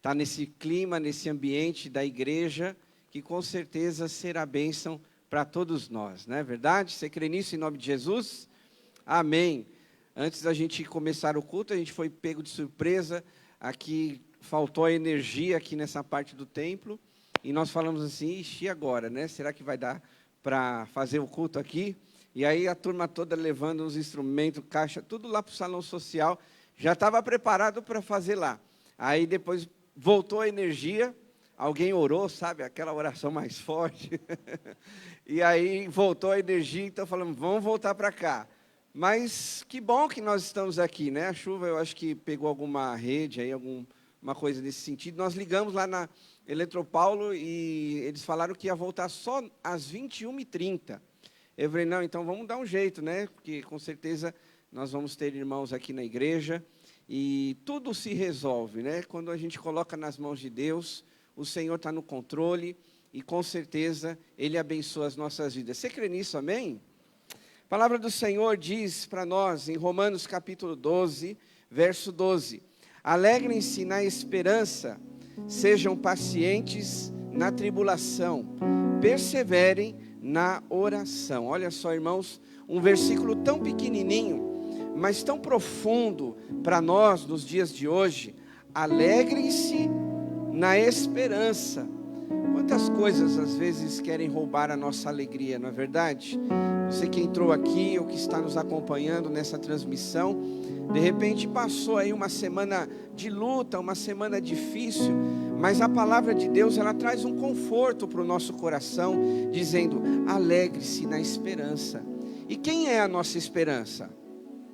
estar nesse clima, nesse ambiente da igreja, que com certeza será bênção para todos nós, não é verdade? Você crê nisso em nome de Jesus? Amém. Antes da gente começar o culto, a gente foi pego de surpresa, aqui faltou a energia aqui nessa parte do templo, e nós falamos assim, ixi, agora, né? Será que vai dar para fazer o culto aqui? E aí a turma toda levando os instrumentos, caixa, tudo lá para o salão social, já estava preparado para fazer lá. Aí depois voltou a energia, alguém orou, sabe, aquela oração mais forte, e aí voltou a energia, então falamos, vamos voltar para cá. Mas que bom que nós estamos aqui, né? A chuva, eu acho que pegou alguma rede, aí, alguma coisa nesse sentido. Nós ligamos lá na Eletropaulo e eles falaram que ia voltar só às 21h30. Eu falei, não, então vamos dar um jeito, né? Porque com certeza nós vamos ter irmãos aqui na igreja e tudo se resolve, né? Quando a gente coloca nas mãos de Deus, o Senhor está no controle e com certeza Ele abençoa as nossas vidas. Você crê nisso, amém? A palavra do Senhor diz para nós, em Romanos capítulo 12, verso 12, alegrem-se na esperança, sejam pacientes na tribulação, perseverem na oração. Olha só, irmãos, um versículo tão pequenininho, mas tão profundo para nós nos dias de hoje. Alegrem-se na esperança. Quantas coisas às vezes querem roubar a nossa alegria, não é verdade? Você que entrou aqui ou que está nos acompanhando nessa transmissão, de repente passou aí uma semana de luta, uma semana difícil, mas a palavra de Deus, ela traz um conforto para o nosso coração, dizendo, alegre-se na esperança. E quem é a nossa esperança?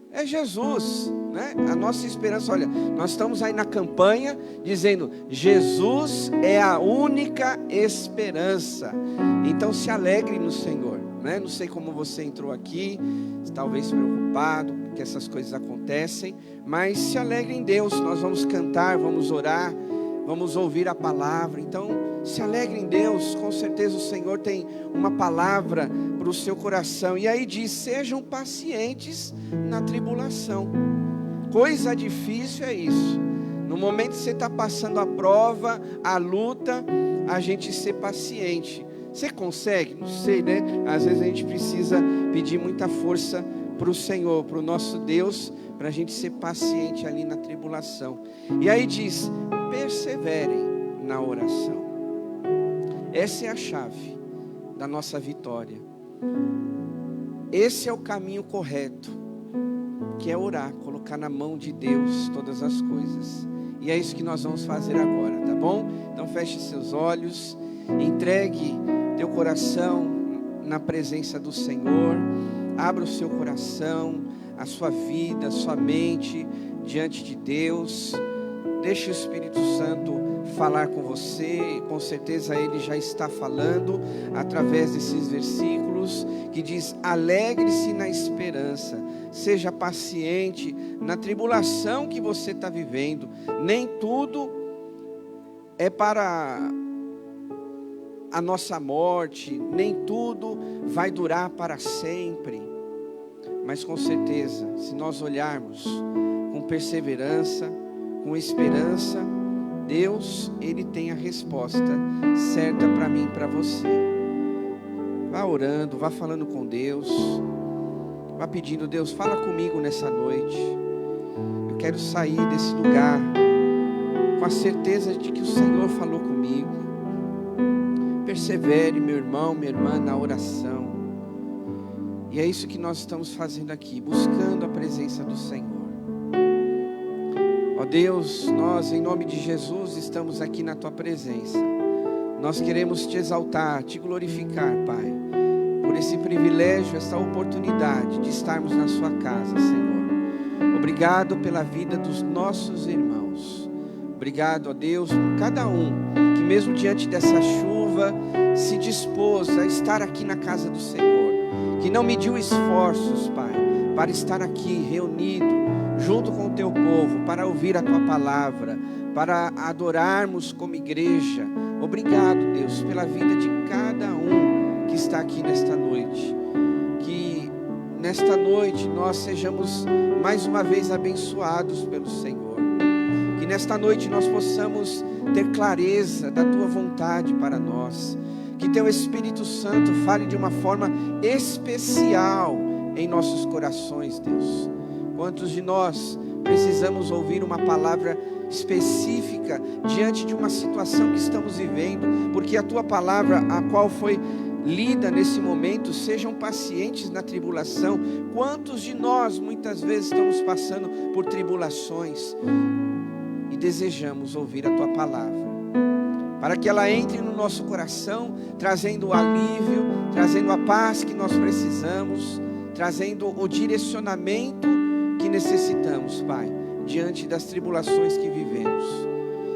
É Jesus, né? A nossa esperança, olha, nós estamos aí na campanha dizendo, Jesus é a única esperança. Então se alegre no Senhor, né? Não sei como você entrou aqui, talvez preocupado, porque essas coisas acontecem, mas se alegre em Deus. Nós vamos cantar, vamos orar, vamos ouvir a palavra. Então se alegre em Deus, com certeza o Senhor tem uma palavra para o seu coração. E aí diz, sejam pacientes na tribulação. Coisa difícil é isso. No momento que você está passando a prova, a luta, a gente ser paciente. Você consegue? Não sei, né? Às vezes a gente precisa pedir muita força para o Senhor, para o nosso Deus, para a gente ser paciente ali na tribulação. E aí diz, perseverem na oração. Essa é a chave da nossa vitória. Esse é o caminho correto, que é orar, colocar na mão de Deus todas as coisas. E é isso que nós vamos fazer agora, tá bom? Então feche seus olhos, entregue teu coração na presença do Senhor, abra o seu coração, a sua vida, a sua mente diante de Deus. Deixe o Espírito Santo falar com você, com certeza Ele já está falando através desses versículos, que diz, alegre-se na esperança, seja paciente na tribulação que você está vivendo. Nem tudo é para a nossa morte, nem tudo vai durar para sempre, mas com certeza, se nós olharmos com perseverança, com esperança, Deus, Ele tem a resposta certa para mim e para você. Vá orando, vá falando com Deus, vá pedindo, Deus, fala comigo nessa noite. Eu quero sair desse lugar com a certeza de que o Senhor falou comigo. Persevere, meu irmão, minha irmã, na oração. E é isso que nós estamos fazendo aqui, buscando a presença do Senhor. Ó Deus, nós em nome de Jesus estamos aqui na Tua presença. Nós queremos Te exaltar, Te glorificar, Pai, por esse privilégio, essa oportunidade de estarmos na Sua casa, Senhor. Obrigado pela vida dos nossos irmãos. Obrigado, ó Deus, por cada um que mesmo diante dessa chuva se dispôs a estar aqui na casa do Senhor, que não mediu esforços, Pai, para estar aqui reunido junto com o Teu povo, para ouvir a Tua palavra, para adorarmos como igreja. Obrigado, Deus, pela vida de cada um que está aqui nesta noite. Que nesta noite nós sejamos mais uma vez abençoados pelo Senhor. Que nesta noite nós possamos ter clareza da Tua vontade para nós. Que Teu Espírito Santo fale de uma forma especial em nossos corações, Deus. Quantos de nós precisamos ouvir uma palavra específica diante de uma situação que estamos vivendo, porque a Tua palavra, a qual foi lida nesse momento, sejam pacientes na tribulação. Quantos de nós muitas vezes estamos passando por tribulações e desejamos ouvir a Tua palavra, para que ela entre no nosso coração, trazendo o alívio, trazendo a paz que nós precisamos, trazendo o direcionamento que necessitamos, Pai, diante das tribulações que vivemos.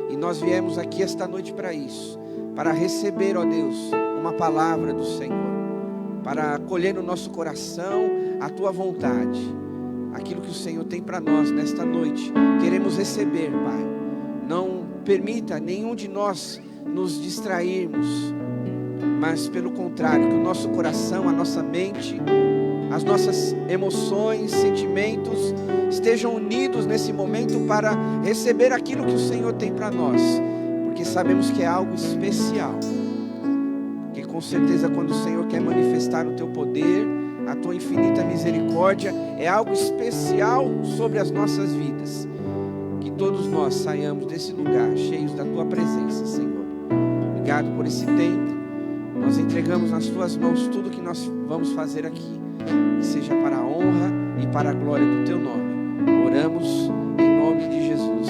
E nós viemos aqui esta noite para isso, para receber, ó Deus, uma palavra do Senhor, para acolher no nosso coração a Tua vontade, aquilo que o Senhor tem para nós nesta noite. Queremos receber, Pai. Não permita nenhum de nós nos distrairmos, mas pelo contrário, que o nosso coração, a nossa mente, as nossas emoções, sentimentos estejam unidos nesse momento para receber aquilo que o Senhor tem para nós, porque sabemos que é algo especial. Porque com certeza quando o Senhor quer manifestar o Teu poder, a Tua infinita misericórdia, é algo especial sobre as nossas vidas. Que todos nós saiamos desse lugar cheios da Tua presença, Senhor. Obrigado por esse tempo. Nós entregamos nas Tuas mãos tudo que nós vamos fazer aqui, que seja para a honra e para a glória do Teu nome. Oramos em nome de Jesus.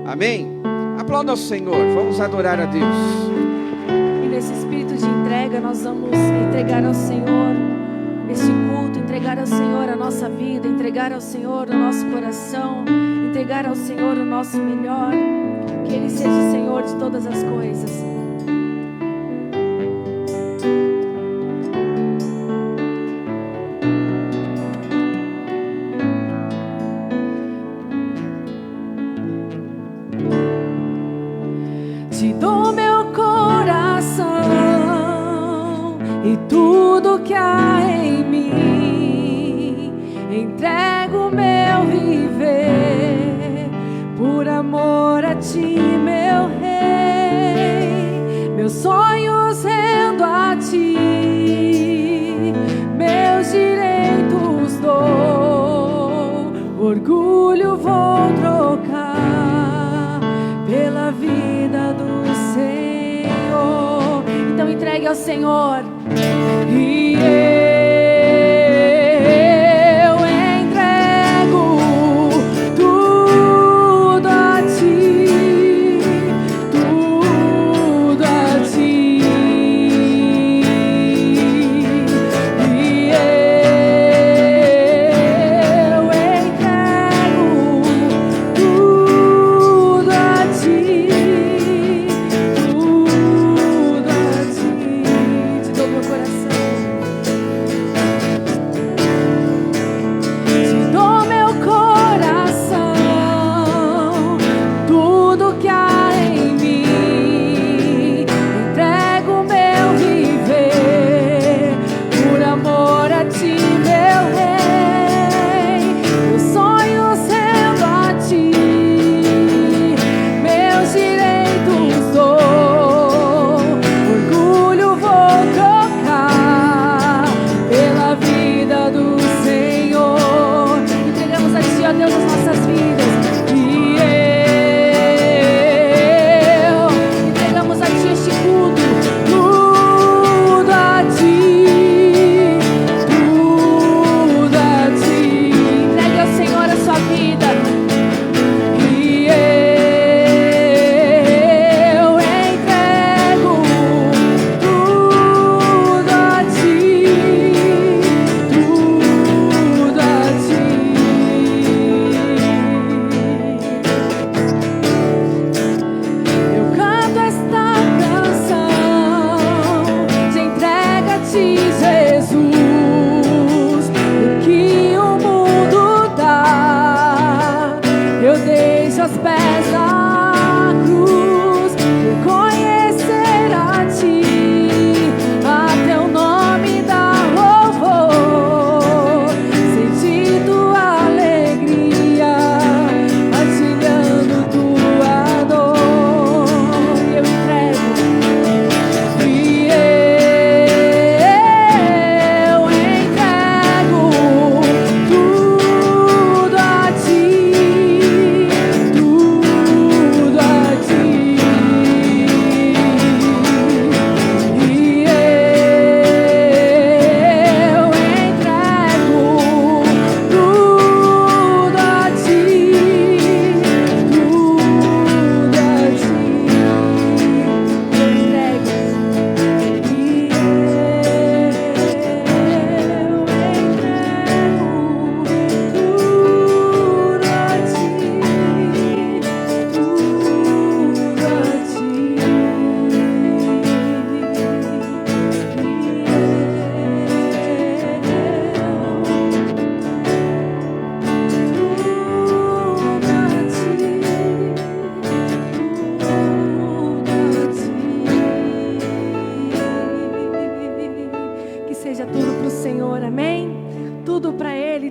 Amém? Aplauda ao Senhor, vamos adorar a Deus. E nesse espírito de entrega, nós vamos entregar ao Senhor este culto, entregar ao Senhor a nossa vida, entregar ao Senhor o nosso coração, entregar ao Senhor o nosso melhor. Que Ele seja o Senhor de todas as coisas. Te dou meu coração e tudo que há em mim, entrego meu viver por amor a Ti, meu Rei. Meus sonhos rendo a Ti, meus direitos dou, orgulho vou trocar pela vida do Senhor. Então entregue ao Senhor. E eu entrego tudo a Ti, tudo a Ti. E eu entrego tudo a Ti, tudo a Ti. Te dou meu coração. Te dou meu coração, tudo que há em mim, entrego meu viver por amor a Ti, meu Rei. Meus sonhos rendo a Ti, meus direitos dou, orgulho vou trocar pela vida do Senhor. Entregamos a Ti, ó Deus, as nossas vidas. E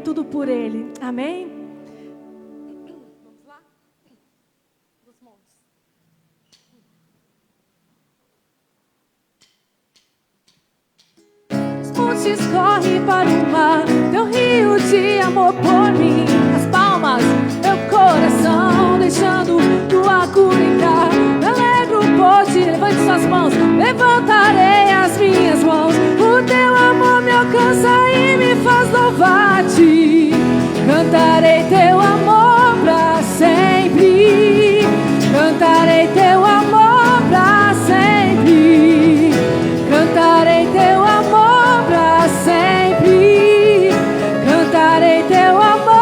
tudo por Ele. Amém? Vamos lá? Dos montes. Os montes correm para o mar, teu rio de amor por mim. As palmas, meu coração, deixando tua cura entrar. Me alegro por ti, levante suas mãos, levantarei as minhas mãos. O teu amor me alcança e me faz louvar-te. Cantarei teu amor pra sempre. Cantarei teu amor pra sempre. Cantarei teu amor pra sempre. Cantarei teu amor.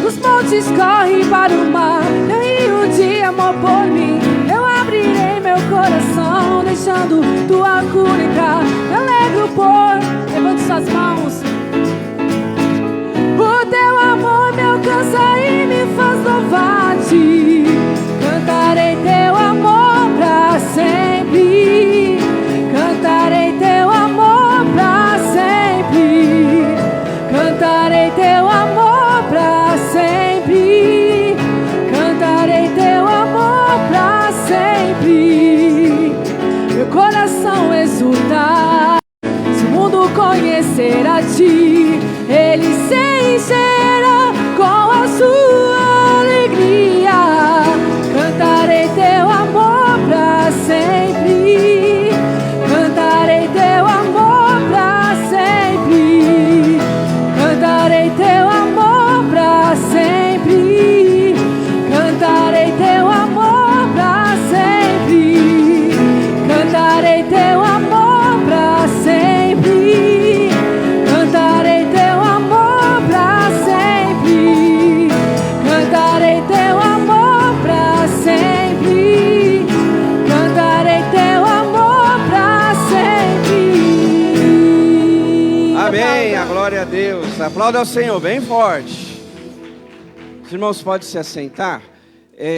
Os montes correm para o mar, teu rio de amor por mim. Eu abrirei meu coração, deixando tua cura entrar. Me alegro por, levante suas mãos. O teu amor me alcança e me faz louvar-te. Cantarei teu amor pra sempre. Cantarei teu amor pra sempre. Cantarei teu amor pra sempre. Cantarei teu amor pra sempre. Meu coração exultar. Se o mundo conhecer a ti, ele se encherá com a sua alegria. Cantarei teu amor pra sempre. Cantarei teu amor pra sempre. Cantarei teu amor pra sempre. Cantarei teu amor pra sempre. Cantarei teu amor pra sempre. Cantarei teu amor pra sempre. Cantarei teu amor pra sempre. Cantarei teu amor pra sempre. Amém, a glória a Deus. Aplauda ao Senhor bem forte. Os irmãos podem se assentar.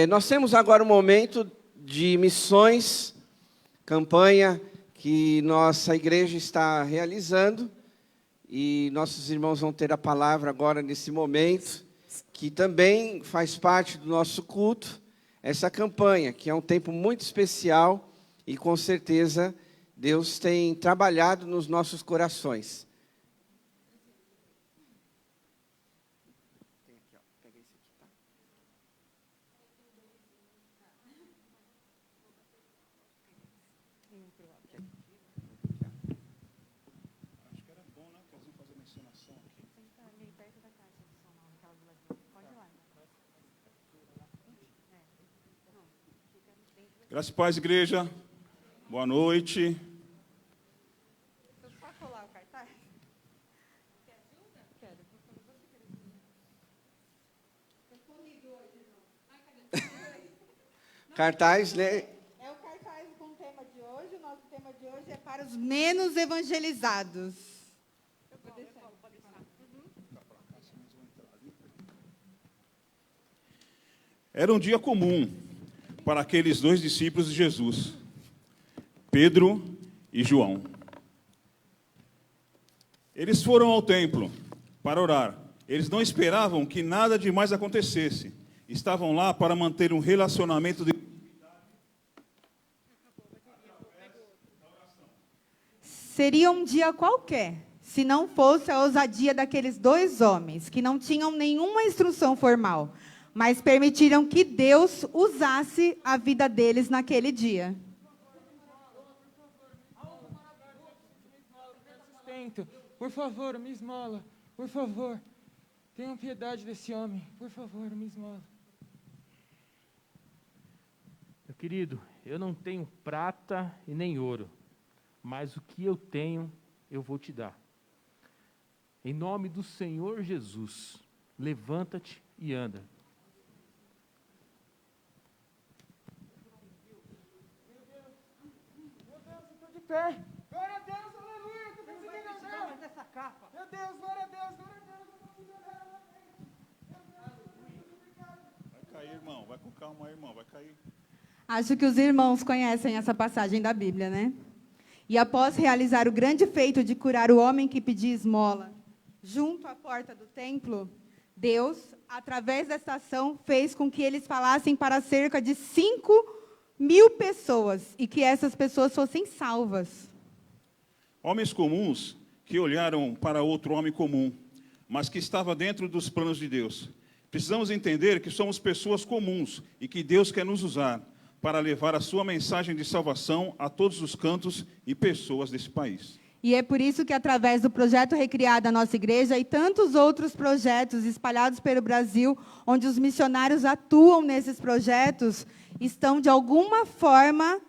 Nós temos agora um momento de missões, campanha que nossa igreja está realizando. E nossos irmãos vão ter a palavra agora nesse momento, que também faz parte do nosso culto, essa campanha, que é um tempo muito especial e com certeza Deus tem trabalhado nos nossos corações. Graças e paz, igreja. Boa noite. Você pode colar o cartaz? Quer ajuda? Quero. Cartaz, né? É o cartaz com o tema de hoje. O nosso tema de hoje é para os menos evangelizados. Era um dia comum para aqueles dois discípulos de Jesus, Pedro e João. Eles foram ao templo para orar. Eles não esperavam que nada demais acontecesse. Estavam lá para manter um relacionamento de... Seria um dia qualquer, se não fosse a ousadia daqueles dois homens, que não tinham nenhuma instrução formal, mas permitiram que Deus usasse a vida deles naquele dia. Por favor, me esmola. Por favor, tenham piedade desse homem. Por favor, me esmola. Meu querido, eu não tenho prata e nem ouro, mas o que eu tenho, eu vou te dar. Em nome do Senhor Jesus, levanta-te e anda. Pé. Glória a Deus, aleluia, eu estou conseguindo andar. Dessa capa. Meu Deus, glória a Deus, glória a Deus, eu estou conseguindo andar. Vai cair, irmão, vai com calma aí, irmão, vai cair. Acho que os irmãos conhecem essa passagem da Bíblia, né? E após realizar o grande feito de curar o homem que pedia esmola, junto à porta do templo, Deus, através dessa ação, fez com que eles falassem para cerca de 5.000 pessoas e que essas pessoas fossem salvas. Homens comuns que olharam para outro homem comum, mas que estava dentro dos planos de Deus. Precisamos entender que somos pessoas comuns e que Deus quer nos usar para levar a sua mensagem de salvação a todos os cantos e pessoas desse país. E é por isso que, através do projeto Recriar da nossa igreja e tantos outros projetos espalhados pelo Brasil, onde os missionários atuam nesses projetos, estão, de alguma forma,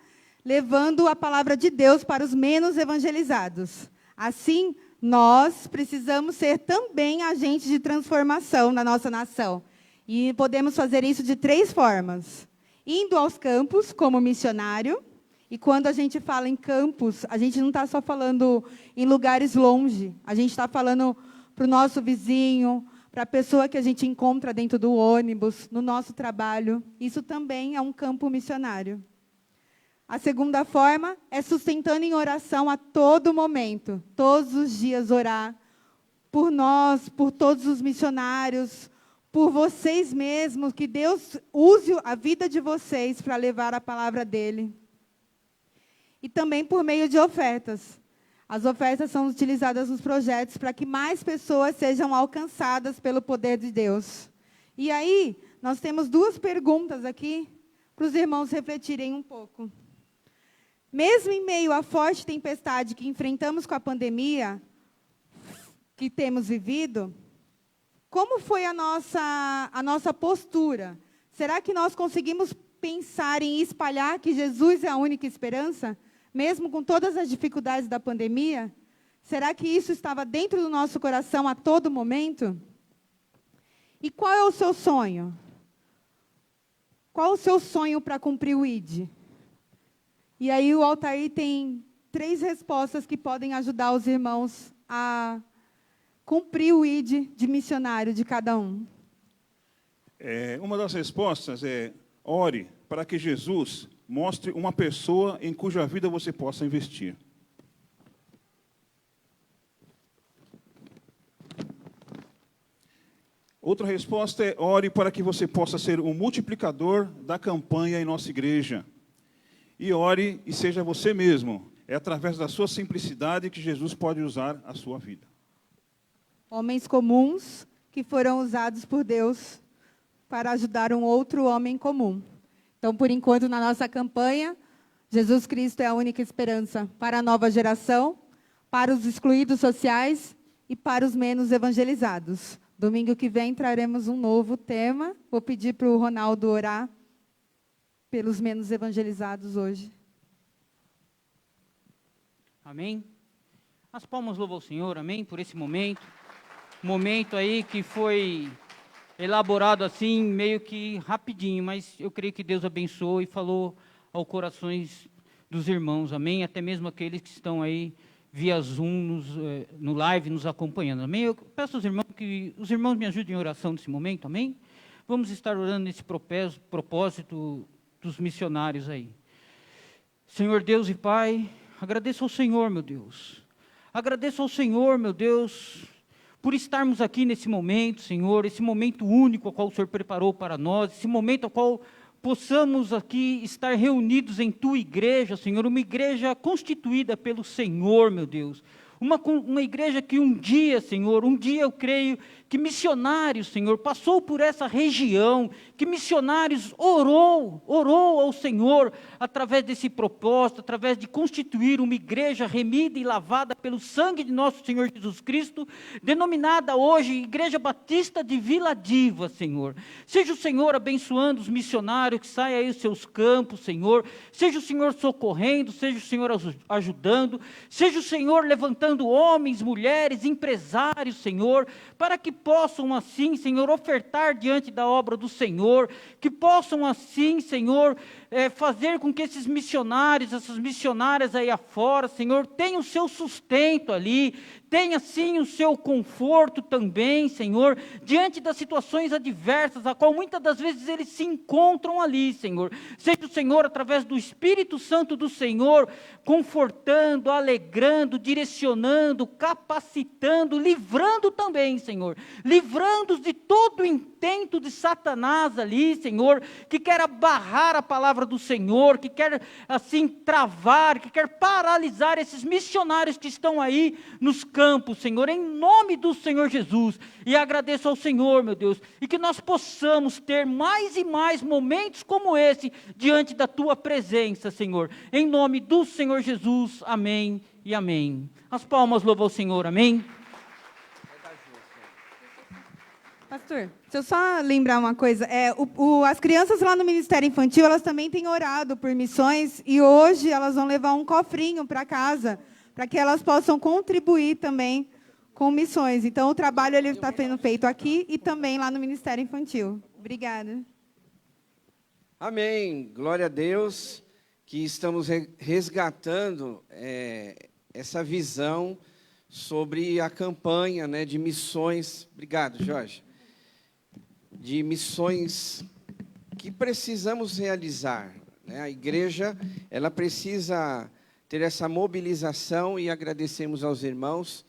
levando a palavra de Deus para os menos evangelizados. Assim, nós precisamos ser também agentes de transformação na nossa nação. E podemos fazer isso de 3 formas. Indo aos campos, como missionário. E quando a gente fala em campos, a gente não está só falando em lugares longe. A gente está falando para o nosso vizinho, para a pessoa que a gente encontra dentro do ônibus, no nosso trabalho. Isso também é um campo missionário. A segunda forma é sustentando em oração a todo momento. Todos os dias orar por nós, por todos os missionários, por vocês mesmos, que Deus use a vida de vocês para levar a palavra dele. E também por meio de ofertas. As ofertas são utilizadas nos projetos para que mais pessoas sejam alcançadas pelo poder de Deus. E aí, nós temos 2 perguntas aqui para os irmãos refletirem um pouco. Mesmo em meio à forte tempestade que enfrentamos com a pandemia que temos vivido, como foi a nossa postura? Será que nós conseguimos pensar em espalhar que Jesus é a única esperança? Mesmo com todas as dificuldades da pandemia? Será que isso estava dentro do nosso coração a todo momento? E qual é o seu sonho? Qual o seu sonho para cumprir o ID? E aí o Altair tem 3 respostas que podem ajudar os irmãos a cumprir o ID de missionário de cada um. Uma das respostas é: ore para que Jesus mostre uma pessoa em cuja vida você possa investir. Outra resposta é: ore para que você possa ser um multiplicador da campanha em nossa igreja. E ore e seja você mesmo. É através da sua simplicidade que Jesus pode usar a sua vida. Homens comuns que foram usados por Deus para ajudar um outro homem comum. Então, por enquanto, na nossa campanha, Jesus Cristo é a única esperança para a nova geração, para os excluídos sociais e para os menos evangelizados. Domingo que vem traremos um novo tema. Vou pedir para o Ronaldo orar pelos menos evangelizados hoje. Amém? As palmas louvam ao Senhor, amém, por esse momento. Momento aí que foi elaborado assim, meio que rapidinho, mas eu creio que Deus abençoou e falou aos corações dos irmãos, amém? Até mesmo aqueles que estão aí via Zoom, no live, nos acompanhando, amém? Eu peço aos irmãos que os irmãos me ajudem em oração nesse momento, amém? Vamos estar orando nesse propósito dos missionários aí. Senhor Deus e Pai, agradeço ao Senhor, meu Deus. Agradeço ao Senhor, meu Deus, por estarmos aqui nesse momento, Senhor, esse momento único ao qual o Senhor preparou para nós, esse momento ao qual possamos aqui estar reunidos em Tua igreja, Senhor, uma igreja constituída pelo Senhor, meu Deus. Uma igreja que um dia, Senhor, eu creio que missionários, Senhor, passou por essa região, que missionários orou ao Senhor, através desse propósito, através de constituir uma igreja remida e lavada pelo sangue de nosso Senhor Jesus Cristo, denominada hoje Igreja Batista de Vila Diva, Senhor. Seja o Senhor abençoando os missionários que saem aí dos seus campos, Senhor, seja o Senhor socorrendo, seja o Senhor ajudando, seja o Senhor levantando homens, mulheres, empresários, Senhor, para que possam assim, Senhor, ofertar diante da obra do Senhor, que possam assim, Senhor, fazer com que esses missionários, essas missionárias aí afora, Senhor, tenham seu sustento ali, tenha sim o seu conforto também, Senhor, diante das situações adversas, a qual muitas das vezes eles se encontram ali, Senhor. Seja o Senhor, através do Espírito Santo do Senhor, confortando, alegrando, direcionando, capacitando, livrando também, Senhor. Livrando-os de todo o intento de Satanás ali, Senhor, que quer abarrar a palavra do Senhor, que quer assim travar, que quer paralisar esses missionários que estão aí nos campos, Senhor, em nome do Senhor Jesus. E agradeço ao Senhor, meu Deus, e que nós possamos ter mais e mais momentos como esse diante da tua presença, Senhor, em nome do Senhor Jesus. Amém e amém. As palmas louvam ao Senhor. Amém. Pastor, deixa eu só lembrar uma coisa. As crianças lá no Ministério Infantil, elas também têm orado por missões e hoje elas vão levar um cofrinho para casa, para que elas possam contribuir também com missões. Então, o trabalho está sendo feito aqui e também lá no Ministério Infantil. Obrigada. Amém. Glória a Deus que estamos resgatando essa visão sobre a campanha, né, de missões. Obrigado, Jorge. De missões que precisamos realizar, né? A igreja, ela precisa ter essa mobilização e agradecemos aos irmãos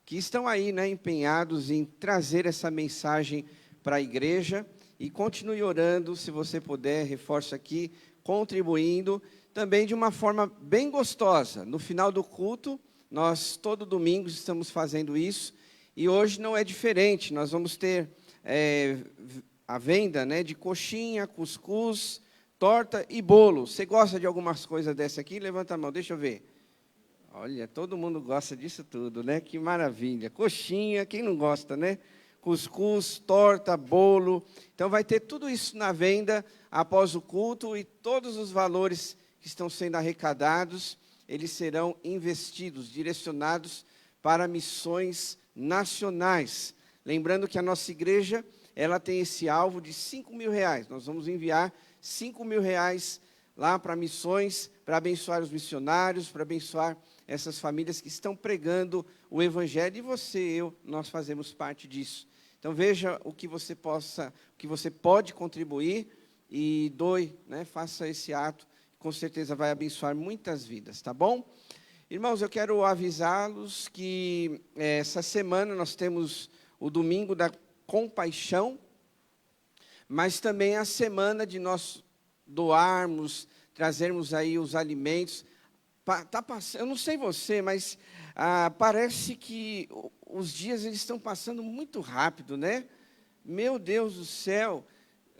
que estão aí, né, empenhados em trazer essa mensagem para a igreja e continue orando, se você puder, reforço aqui, contribuindo também de uma forma bem gostosa. No final do culto, nós todo domingo estamos fazendo isso e hoje não é diferente, nós vamos ter a venda, né, de coxinha, cuscuz, torta e bolo. Você gosta de algumas coisas dessa aqui? Levanta a mão, deixa eu ver. Olha, todo mundo gosta disso tudo, né? Que maravilha. Coxinha, quem não gosta, né? Cuscuz, torta, bolo. Então, vai ter tudo isso na venda após o culto e todos os valores que estão sendo arrecadados, eles serão investidos, direcionados para missões nacionais. Lembrando que a nossa igreja, ela tem esse alvo de R$5.000. Nós vamos enviar R$5.000 lá para missões, para abençoar os missionários, para abençoar essas famílias que estão pregando o Evangelho. E você e eu, nós fazemos parte disso. Então, veja o que você pode contribuir e doe, né? Faça esse ato, com certeza vai abençoar muitas vidas, tá bom? Irmãos, eu quero avisá-los que essa semana nós temos o domingo da compaixão, mas também a semana de nós doarmos, trazermos aí os alimentos. Eu não sei você, mas parece que os dias eles estão passando muito rápido, né? Meu Deus do céu,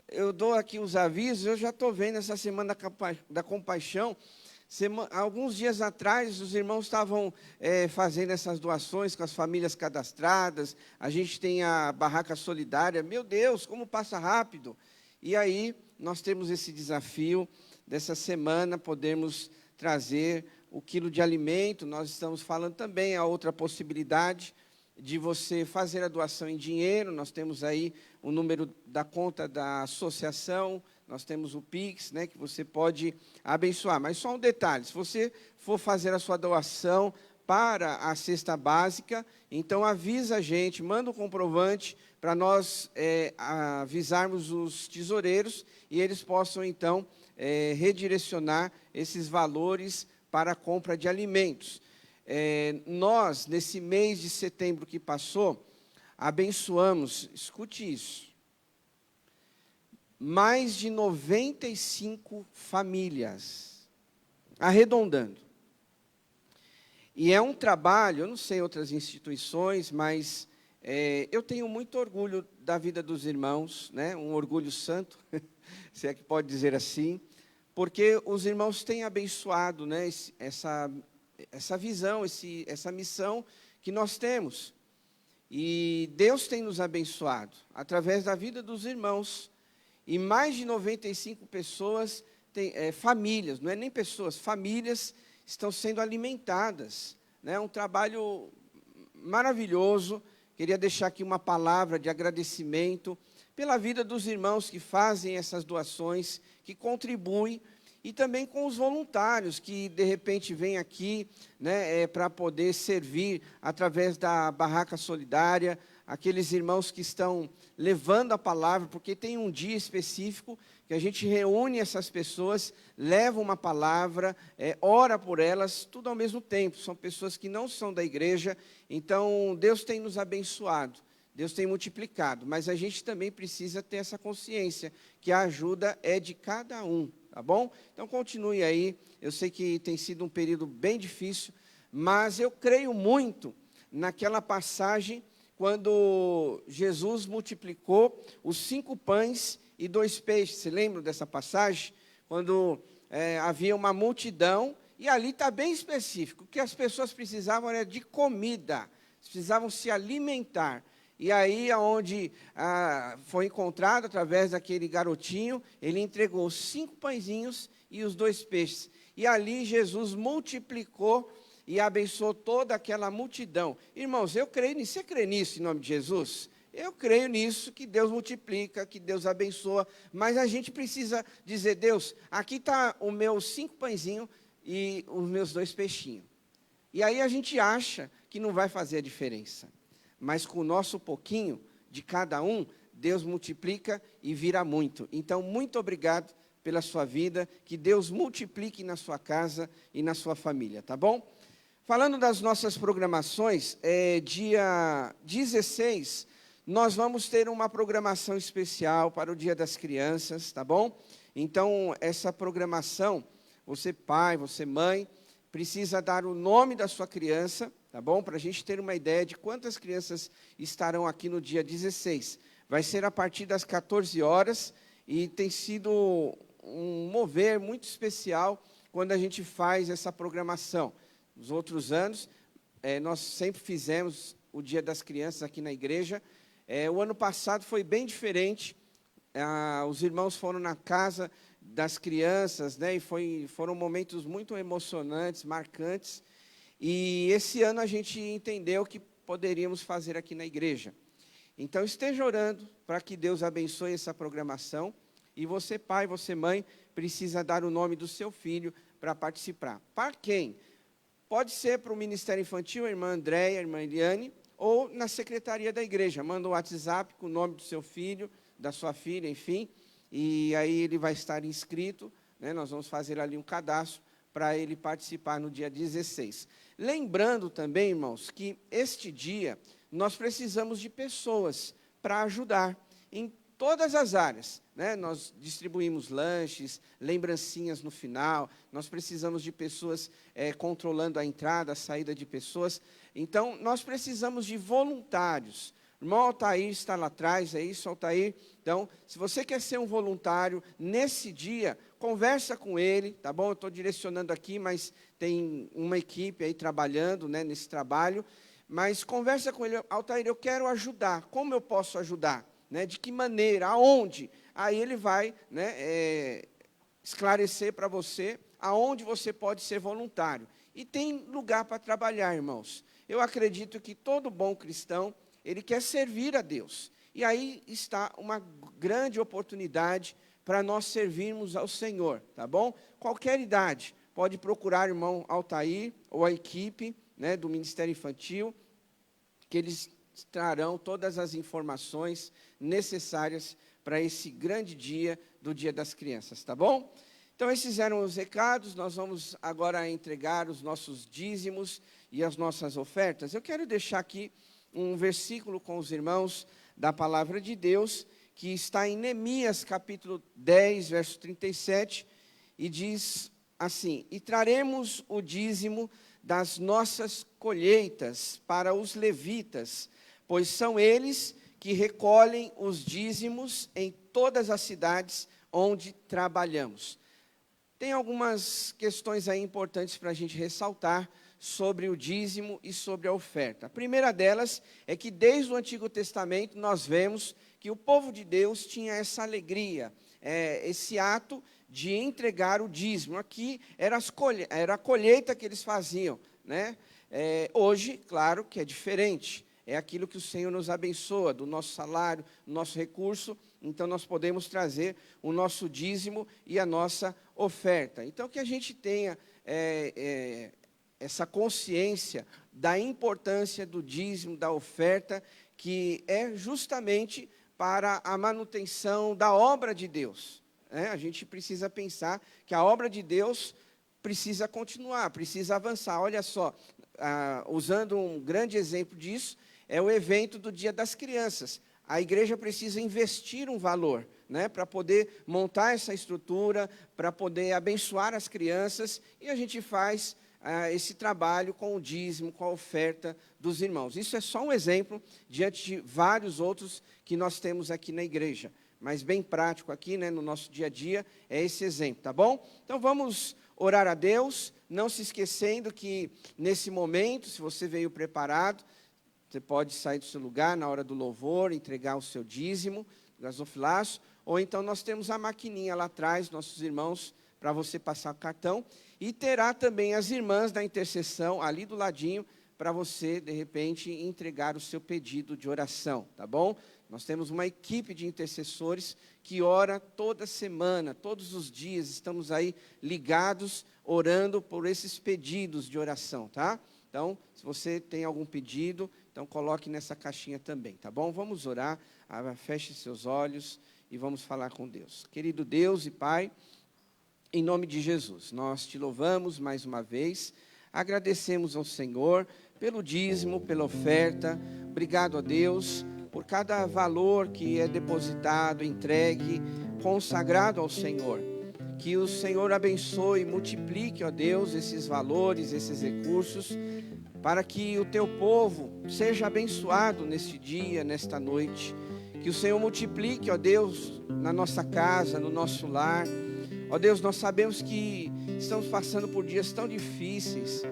eu dou aqui os avisos, eu já estou vendo essa semana da compaixão. Alguns dias atrás, os irmãos estavam fazendo essas doações com as famílias cadastradas. A gente tem a barraca solidária. Meu Deus, como passa rápido. E aí, nós temos esse desafio dessa semana, podemos trazer o quilo de alimento. Nós estamos falando também a outra possibilidade de você fazer a doação em dinheiro. Nós temos aí o número da conta da associação, nós temos o Pix, né, que você pode abençoar. Mas só um detalhe, se você for fazer a sua doação para a cesta básica, então avisa a gente, manda um comprovante para nós avisarmos os tesoureiros e eles possam, então, redirecionar esses valores para a compra de alimentos. Nós, nesse mês de setembro que passou, abençoamos, escute isso, mais de 95 famílias, arredondando. E é um trabalho, eu não sei outras instituições, mas eu tenho muito orgulho da vida dos irmãos, né? Um orgulho santo, se é que pode dizer assim, porque os irmãos têm abençoado, né, essa visão, essa missão que nós temos. E Deus tem nos abençoado através da vida dos irmãos. E mais de 95 pessoas, famílias, não é nem pessoas, famílias estão sendo alimentadas. É um trabalho maravilhoso. Queria deixar aqui uma palavra de agradecimento pela vida dos irmãos que fazem essas doações, que contribuem. e também com os voluntários que, de repente, vêm aqui, né, para poder servir através da Barraca Solidária, aqueles irmãos que estão levando a palavra, porque tem um dia específico que a gente reúne essas pessoas, leva uma palavra, ora por elas, tudo ao mesmo tempo. São pessoas que não são da igreja, então Deus tem nos abençoado, Deus tem multiplicado, mas a gente também precisa ter essa consciência, que a ajuda é de cada um, tá bom? Então continue aí, eu sei que tem sido um período bem difícil, mas eu creio muito naquela passagem quando Jesus multiplicou os 5 pães e 2 peixes. Você lembra dessa passagem? Quando havia uma multidão, e ali está bem específico, o que as pessoas precisavam era de comida, precisavam se alimentar. E aí, onde foi encontrado, através daquele garotinho, ele entregou os 5 pãezinhos e os 2 peixes. E ali Jesus multiplicou e abençoou toda aquela multidão. Irmãos, eu creio nisso. Você crê nisso em nome de Jesus? Eu creio nisso, que Deus multiplica, que Deus abençoa, mas a gente precisa dizer, Deus, aqui está os meus 5 pãezinhos e os meus 2 peixinhos. E aí a gente acha que não vai fazer a diferença, mas com o nosso pouquinho de cada um, Deus multiplica e vira muito. Então, muito obrigado pela sua vida, que Deus multiplique na sua casa e na sua família, tá bom? Falando das nossas programações, dia 16, nós vamos ter uma programação especial para o Dia das Crianças, tá bom? Então, essa programação, você pai, você mãe, precisa dar o nome da sua criança, tá bom? Para a gente ter uma ideia de quantas crianças estarão aqui no dia 16. Vai ser a partir das 14 horas e tem sido um mover muito especial quando a gente faz essa programação. Nos outros anos, nós sempre fizemos o Dia das Crianças aqui na igreja. O ano passado foi bem diferente. Os irmãos foram na casa das crianças, né, e foram momentos muito emocionantes, marcantes. E esse ano a gente entendeu que poderíamos fazer aqui na igreja. Então, esteja orando para que Deus abençoe essa programação. E você, pai, você, mãe, precisa dar o nome do seu filho para participar. Para quem? Pode ser para o Ministério Infantil, a irmã Andréia, a irmã Eliane, ou na secretaria da igreja. Manda um WhatsApp com o nome do seu filho, da sua filha, enfim, e aí ele vai estar inscrito, né? Nós vamos fazer ali um cadastro para ele participar no dia 16. Lembrando também, irmãos, que este dia nós precisamos de pessoas para ajudar em todas as áreas, né? Nós distribuímos lanches, lembrancinhas no final, nós precisamos de pessoas controlando a entrada, a saída de pessoas. Então, nós precisamos de voluntários. O irmão Altair está lá atrás, é isso, Altair? Então, se você quer ser um voluntário, nesse dia, conversa com ele, tá bom? Eu estou direcionando aqui, mas tem uma equipe aí trabalhando, né, nesse trabalho. Mas conversa com ele, Altair, eu quero ajudar, como eu posso ajudar? Né, de que maneira, aonde? Aí ele vai, né, esclarecer para você aonde você pode ser voluntário. E tem lugar para trabalhar, irmãos. Eu acredito que todo bom cristão, ele quer servir a Deus. E aí está uma grande oportunidade para nós servirmos ao Senhor, tá bom? Qualquer idade, pode procurar o irmão Altair ou a equipe, né, do Ministério Infantil, que eles trarão todas as informações necessárias para esse grande dia do Dia das Crianças, tá bom? Então, esses eram os recados. Nós vamos agora entregar os nossos dízimos e as nossas ofertas. Eu quero deixar aqui um versículo com os irmãos da Palavra de Deus, que está em Neemias, capítulo 10, verso 37, e diz assim: e traremos o dízimo das nossas colheitas para os levitas, pois são eles que recolhem os dízimos em todas as cidades onde trabalhamos. Tem algumas questões aí importantes para a gente ressaltar sobre o dízimo e sobre a oferta. A primeira delas é que desde o Antigo Testamento nós vemos que o povo de Deus tinha essa alegria, esse ato de entregar o dízimo. Aqui era a colheita que eles faziam, né? Hoje, claro que é diferente. É aquilo que o Senhor nos abençoa, do nosso salário, do nosso recurso, então nós podemos trazer o nosso dízimo e a nossa oferta. Então, que a gente tenha essa consciência da importância do dízimo, da oferta, que é justamente para a manutenção da obra de Deus. A gente precisa pensar que a obra de Deus precisa continuar, precisa avançar. Olha só, usando um grande exemplo disso, é o evento do Dia das Crianças. A igreja precisa investir um valor, para poder montar essa estrutura, para poder abençoar as crianças, e a gente faz esse trabalho com o dízimo, com a oferta dos irmãos. Isso é só um exemplo, diante de vários outros que nós temos aqui na igreja, mas bem prático aqui, no nosso dia a dia, é esse exemplo, tá bom? Então vamos orar a Deus, não se esquecendo que nesse momento, se você veio preparado, você pode sair do seu lugar na hora do louvor, entregar o seu dízimo, gasofilaço, ou então nós temos a maquininha lá atrás, nossos irmãos, para você passar o cartão, e terá também as irmãs da intercessão ali do ladinho, para você, de repente, entregar o seu pedido de oração, tá bom? Nós temos uma equipe de intercessores que ora toda semana, todos os dias, estamos aí ligados, orando por esses pedidos de oração, tá? Então, se você tem algum pedido, então coloque nessa caixinha também, tá bom? Vamos orar, feche seus olhos e vamos falar com Deus. Querido Deus e Pai, em nome de Jesus, nós te louvamos mais uma vez, agradecemos ao Senhor pelo dízimo, pela oferta. Obrigado a Deus por cada valor que é depositado, entregue, consagrado ao Senhor. Que o Senhor abençoe e multiplique, ó Deus, esses valores, esses recursos, para que o teu povo seja abençoado neste dia, nesta noite. Que o Senhor multiplique, ó Deus, na nossa casa, no nosso lar. Ó Deus, nós sabemos que estamos passando por dias tão difíceis,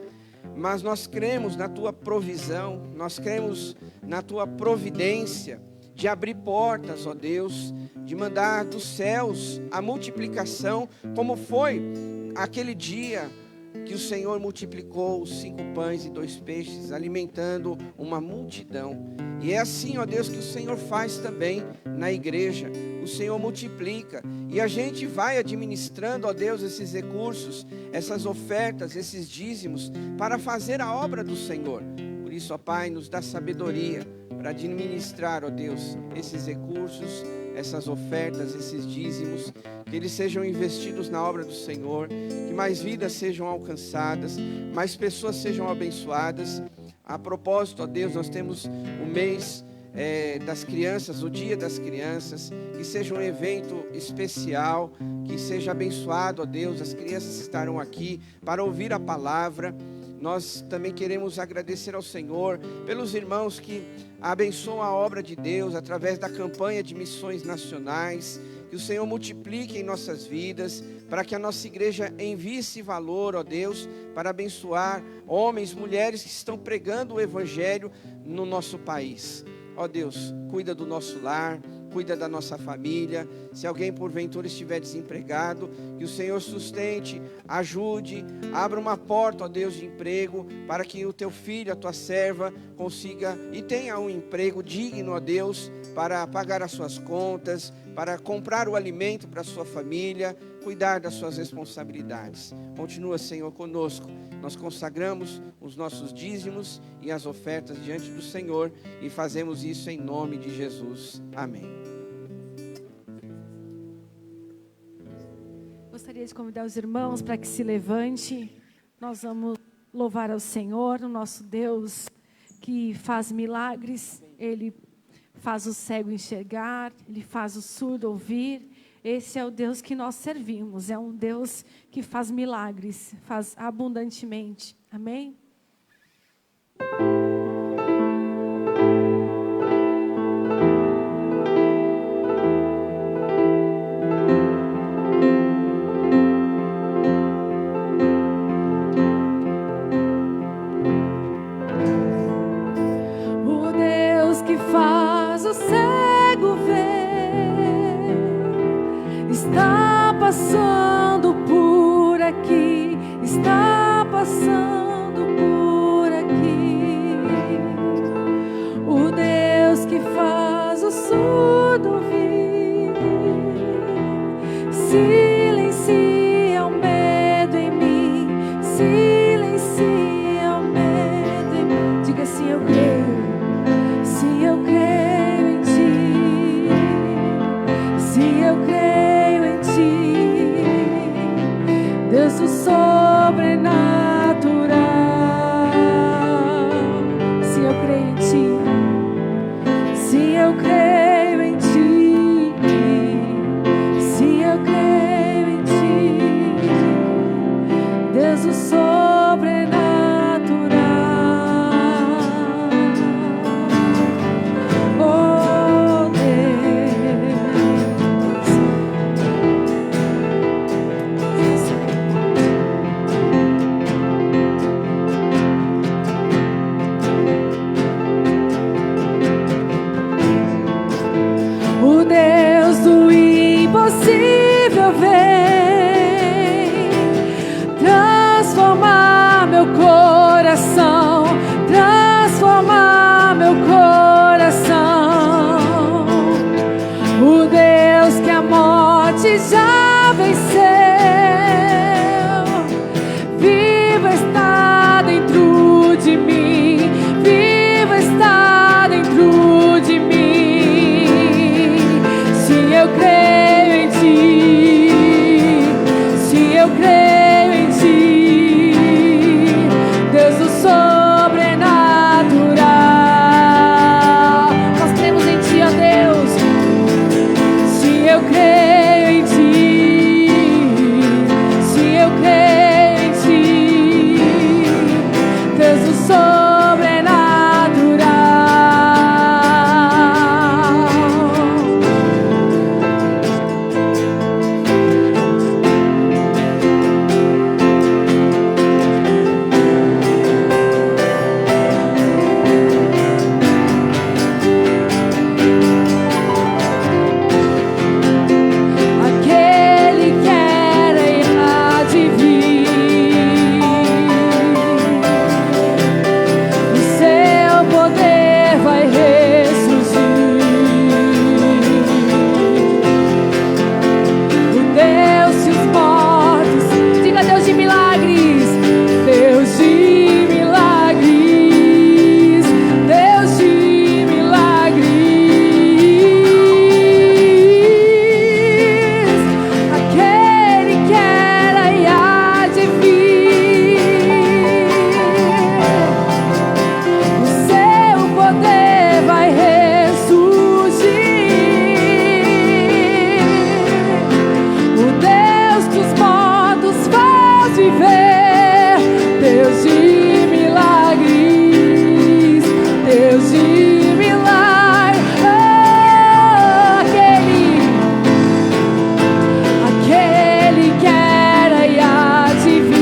mas nós cremos na Tua provisão, nós cremos na Tua providência, de abrir portas, ó Deus, de mandar dos céus a multiplicação, como foi aquele dia que o Senhor multiplicou os 5 pães e 2 peixes, alimentando uma multidão. E é assim, ó Deus, que o Senhor faz também na igreja. O Senhor multiplica e a gente vai administrando, ó Deus, esses recursos, essas ofertas, esses dízimos, para fazer a obra do Senhor. Por isso, ó Pai, nos dá sabedoria para administrar, ó Deus, esses recursos, essas ofertas, esses dízimos, que eles sejam investidos na obra do Senhor, que mais vidas sejam alcançadas, mais pessoas sejam abençoadas. A propósito, ó Deus, nós temos o mês das crianças, o dia das crianças, que seja um evento especial, que seja abençoado, ó Deus, as crianças estarão aqui para ouvir a palavra. Nós também queremos agradecer ao Senhor pelos irmãos que abençoam a obra de Deus através da campanha de missões nacionais. Que o Senhor multiplique em nossas vidas, para que a nossa igreja envie esse valor, ó Deus, para abençoar homens, mulheres que estão pregando o Evangelho no nosso país. Ó Deus, cuida do nosso lar, cuida da nossa família. Se alguém porventura estiver desempregado, que o Senhor sustente, ajude, abra uma porta, ó Deus, de emprego, para que o teu filho, a tua serva, consiga e tenha um emprego digno, ó Deus, para pagar as suas contas, para comprar o alimento para a sua família, cuidar das suas responsabilidades. Continua, Senhor, conosco. Nós consagramos os nossos dízimos e as ofertas diante do Senhor e fazemos isso em nome de Jesus. Amém. Gostaria de convidar os irmãos para que se levante. Nós vamos louvar ao Senhor, o nosso Deus que faz milagres. Ele faz o cego enxergar, Ele faz o surdo ouvir. Esse é o Deus que nós servimos, é um Deus que faz milagres, faz abundantemente. Amém? O Deus que faz o cego ver está passando por aqui, está passando por aqui. Deus do sobrenatural. Se eu creio em ti, se eu creio em ti, se eu creio em ti, Deus do sobrenatural. Oh Deus, o Deus do impossível vem transformar meu coração, transformar meu coração. O Deus que a morte já venceu, vivo está dentro de mim, vivo está dentro de mim. Se eu creio em ti, se eu creio em ti, Deus do sobrenatural. Nós cremos em ti, ó Deus. Se eu creio em ti, se eu creio em ti, Deus do sobrenatural. Aquele que era e há de vir, o seu poder vai ressurgir. O Deus que os mortos, diga Deus de milagres, Deus de milagres, Deus de milagres. Aquele que era e há de vir, o seu poder vai ressurgir. O Deus que os mortos faz viver, Deus de milagres, Deus de milagres. Aquele que era e há de vir,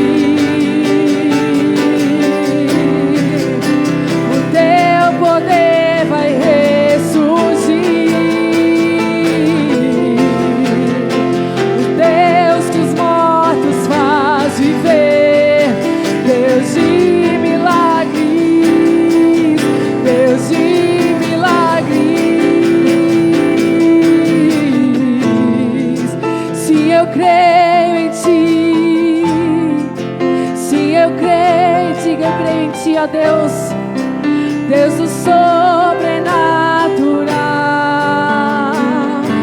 o teu poder vai ressurgir. O Deus que os mortos faz viver, Deus de milagres, Deus de milagres. Se eu creio em ti, se eu creio, diga eu creio em ti, ó Deus, Deus do sobrenatural.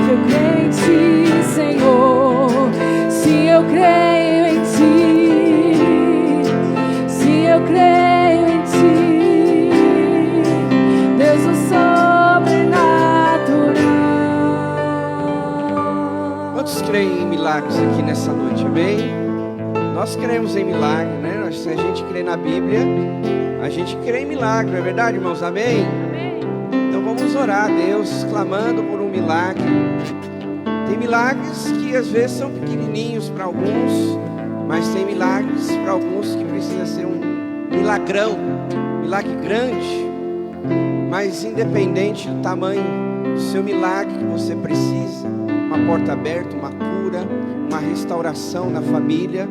Eu creio em ti, Senhor. Se eu creio em ti, se eu creio em ti, Deus do sobrenatural. Quantos creem em milagres aqui nessa noite, amém? Nós cremos em milagre, né? Se a gente crê na Bíblia, a gente crê em milagre, não é verdade, irmãos? Amém? Então vamos orar a Deus, clamando por um milagre. Tem milagres que às vezes são pequenininhos para alguns, mas tem milagres para alguns que precisa ser um milagrão, um milagre grande. Mas independente do tamanho do seu milagre que você precisa, uma porta aberta, uma cura, uma restauração na família,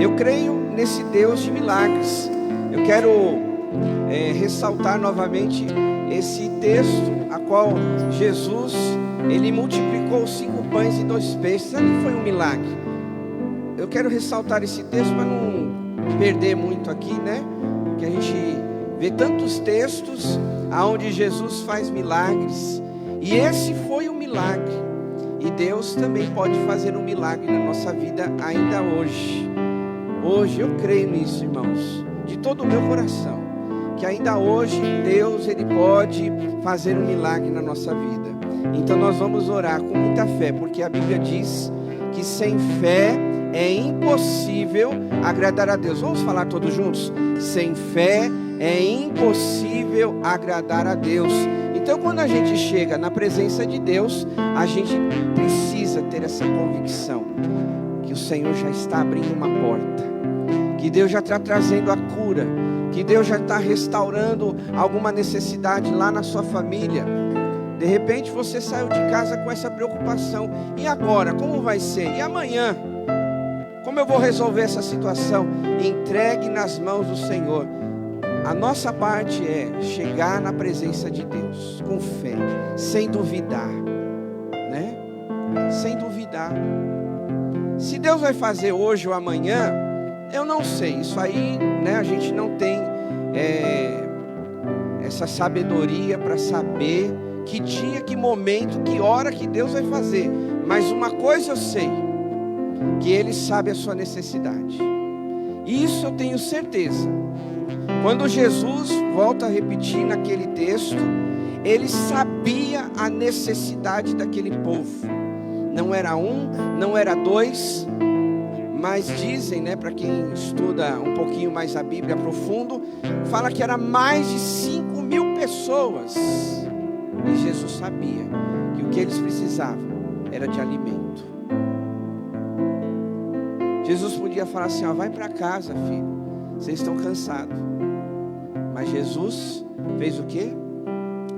eu creio nesse Deus de milagres. Eu quero ressaltar novamente esse texto, a qual Jesus, ele multiplicou 5 pães e 2 peixes. Ali foi um milagre. Eu quero ressaltar esse texto para não perder muito aqui, né? Que a gente vê tantos textos aonde Jesus faz milagres, e esse foi um milagre. E Deus também pode fazer um milagre na nossa vida ainda hoje. hoje, eu creio nisso, irmãos, de todo o meu coração, que ainda hoje Deus, Ele pode fazer um milagre na nossa vida. Então nós vamos orar com muita fé, porque a Bíblia diz que sem fé é impossível agradar a Deus. Vamos falar todos juntos? Sem fé é impossível agradar a Deus. Então quando a gente chega na presença de Deus, a gente precisa ter essa convicção que o Senhor já está abrindo uma porta, que Deus já está trazendo a cura, que Deus já está restaurando alguma necessidade lá na sua família. De repente você saiu de casa com essa preocupação. E agora? Como vai ser? E amanhã? Como eu vou resolver essa situação? Entregue nas mãos do Senhor. A nossa parte é chegar na presença de Deus com fé, sem duvidar, né? Sem duvidar. Se Deus vai fazer hoje ou amanhã, eu não sei. Isso aí, né? A gente não tem essa sabedoria para saber que dia, que momento, que hora que Deus vai fazer. Mas uma coisa eu sei, que Ele sabe a sua necessidade. Isso eu tenho certeza. Quando Jesus, volta a repetir naquele texto, Ele sabia a necessidade daquele povo. Não era um, não era dois, mas dizem, né, para quem estuda um pouquinho mais a Bíblia profundo, fala que era mais de 5.000 pessoas. E Jesus sabia que o que eles precisavam era de alimento. Jesus podia falar assim, ó, vai para casa, filho, vocês estão cansados. Mas Jesus fez o quê?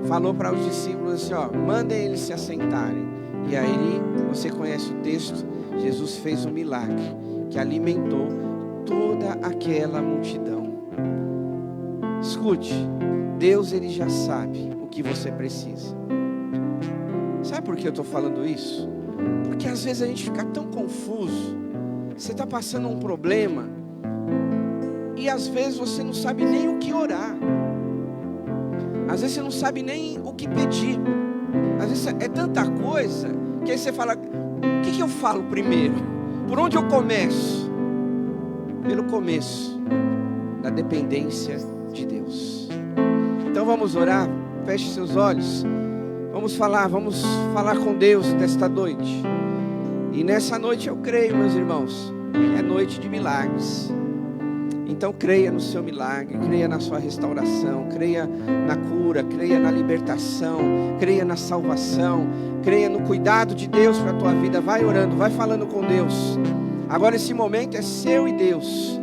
Falou para os discípulos assim, ó, mandem eles se assentarem. E aí, você conhece o texto, Jesus fez um milagre que alimentou toda aquela multidão. Escute, Deus, Ele já sabe o que você precisa. Sabe por que eu estou falando isso? Porque às vezes a gente fica tão confuso. Você está passando um problema e às vezes você não sabe nem o que orar. Às vezes você não sabe nem o que pedir. Às vezes é tanta coisa que aí você fala, o que eu falo primeiro? Por onde eu começo? Pelo começo da dependência de Deus. Então vamos orar, feche seus olhos. Vamos falar com Deus nesta noite. E nessa noite eu creio, meus irmãos, é noite de milagres. Então creia no seu milagre, creia na sua restauração, creia na cura, creia na libertação, creia na salvação, creia no cuidado de Deus para a tua vida. Vai orando, vai falando com Deus. Agora esse momento é seu e Deus,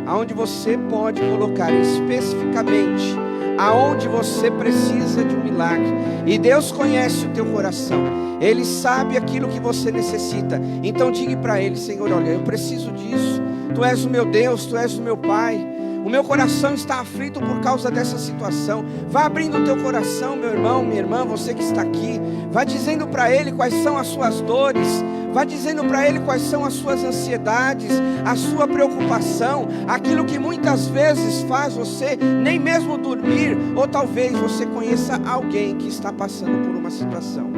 aonde você pode colocar especificamente aonde você precisa de um milagre. E Deus conhece o teu coração, Ele sabe aquilo que você necessita. Então diga para Ele, Senhor, olha, eu preciso disso. Tu és o meu Deus, Tu és o meu Pai. O meu coração está aflito por causa dessa situação. Vá abrindo o teu coração, meu irmão, minha irmã, você que está aqui. Vá dizendo para Ele quais são as suas dores. Vá dizendo para Ele quais são as suas ansiedades, a sua preocupação, aquilo que muitas vezes faz você nem mesmo dormir. Ou talvez você conheça alguém que está passando por uma situação.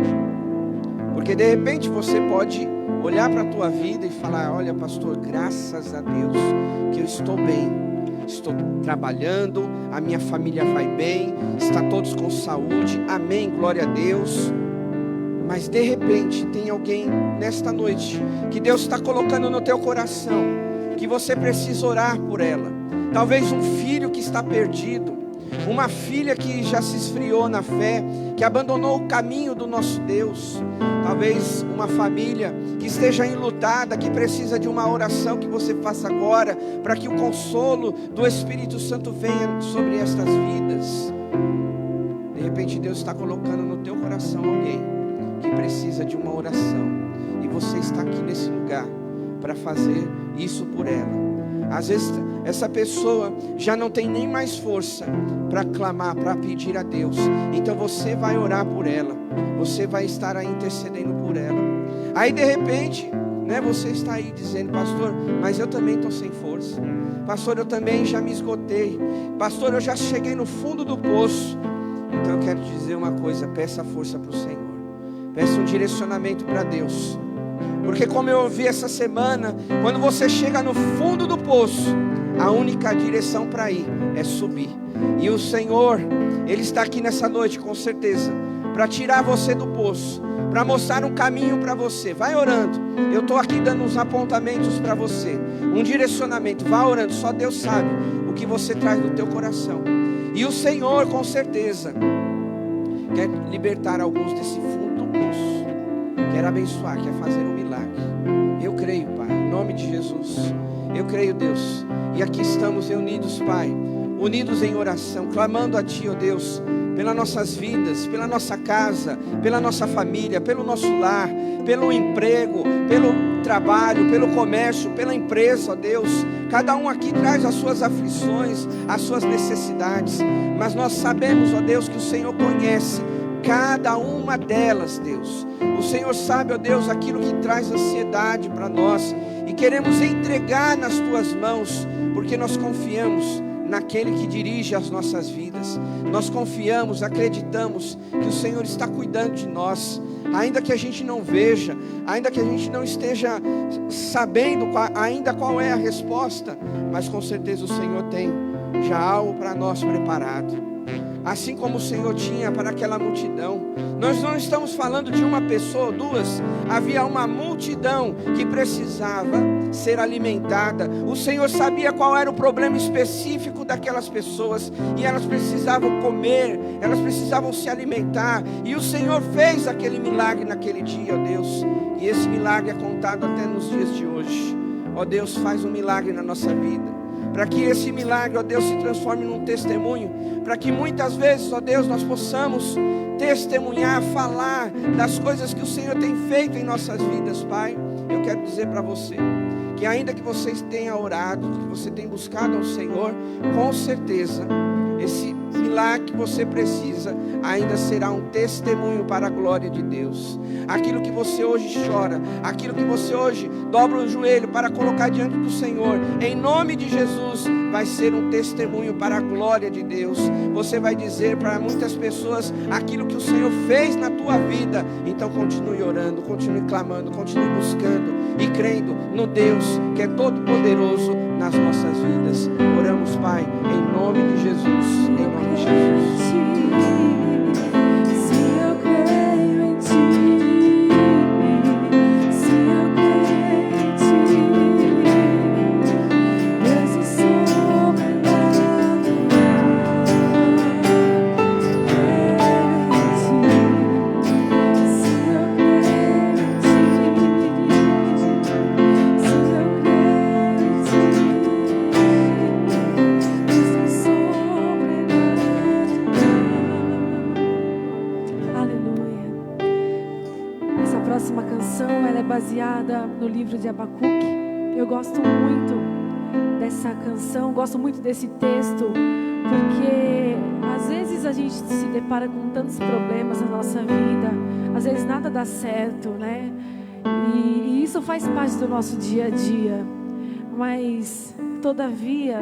Porque de repente você pode olhar para a tua vida e falar, olha pastor, graças a Deus que eu estou bem, estou trabalhando, a minha família vai bem, está todos com saúde, amém, glória a Deus. Mas de repente tem alguém nesta noite que Deus está colocando no teu coração, que você precisa orar por ela. Talvez um filho que está perdido, uma filha que já se esfriou na fé, que abandonou o caminho do nosso Deus. Talvez uma família que esteja enlutada, que precisa de uma oração que você faça agora, para que o consolo do Espírito Santo venha sobre estas vidas. De repente Deus está colocando no teu coração alguém que precisa de uma oração, e você está aqui nesse lugar para fazer isso por ela. Às vezes essa pessoa já não tem nem mais força para clamar, para pedir a Deus. Então você vai orar por ela, você vai estar aí intercedendo por ela. Aí de repente, né, você está aí dizendo, pastor, mas eu também estou sem força. Pastor, eu também já me esgotei. Pastor, eu já cheguei no fundo do poço. Então eu quero te dizer uma coisa, peça força para o Senhor. Peça um direcionamento para Deus. Porque como eu ouvi essa semana, quando você chega no fundo do poço, a única direção para ir é subir. E o Senhor, Ele está aqui nessa noite com certeza, para tirar você do poço, para mostrar um caminho para você. Vai orando, eu estou aqui dando uns apontamentos para você, um direcionamento. Vá orando, só Deus sabe o que você traz no teu coração. E o Senhor com certeza quer libertar alguns desse fundo do poço, quer abençoar, quer fazer um milagre. Eu creio, Pai, em nome de Jesus. Eu creio, Deus. E aqui estamos reunidos, Pai, unidos em oração, clamando a Ti, ó Deus, pelas nossas vidas, pela nossa casa, pela nossa família, pelo nosso lar, pelo emprego, pelo trabalho, pelo comércio, pela empresa, ó Deus. Cada um aqui traz as suas aflições, as suas necessidades, mas nós sabemos, ó Deus, que o Senhor conhece cada uma delas, Deus. O Senhor sabe, ó Deus, aquilo que traz ansiedade para nós, e queremos entregar nas Tuas mãos, porque nós confiamos naquele que dirige as nossas vidas. Nós confiamos, acreditamos que o Senhor está cuidando de nós, ainda que a gente não veja, ainda que a gente não esteja sabendo ainda qual é a resposta, mas com certeza o Senhor tem já algo para nós preparado. Assim como o Senhor tinha para aquela multidão. Nós não estamos falando de uma pessoa ou duas. Havia uma multidão que precisava ser alimentada. O Senhor sabia qual era o problema específico daquelas pessoas, e elas precisavam comer, elas precisavam se alimentar. E o Senhor fez aquele milagre naquele dia, ó Deus. E esse milagre é contado até nos dias de hoje. Ó Deus, faz um milagre na nossa vida, para que esse milagre, ó Deus, se transforme num testemunho, para que muitas vezes, ó Deus, nós possamos testemunhar, falar das coisas que o Senhor tem feito em nossas vidas, Pai. Eu quero dizer para você, que ainda que você tenha orado, que você tenha buscado ao Senhor, com certeza, esse milagre que você precisa ainda será um testemunho para a glória de Deus. Aquilo que você hoje chora, aquilo que você hoje dobra o joelho para colocar diante do Senhor, em nome de Jesus, vai ser um testemunho para a glória de Deus. Você vai dizer para muitas pessoas aquilo que o Senhor fez na tua vida. Então continue orando, continue clamando, continue buscando e crendo no Deus que é todo poderoso nas nossas vidas. Oramos, Pai, em nome de Jesus, em nome de Jesus. Baseada no livro de Abacuque. Eu gosto muito dessa canção, gosto muito desse texto, porque às vezes a gente se depara com tantos problemas na nossa vida, às vezes nada dá certo, né? E isso faz parte do nosso dia a dia, mas todavia,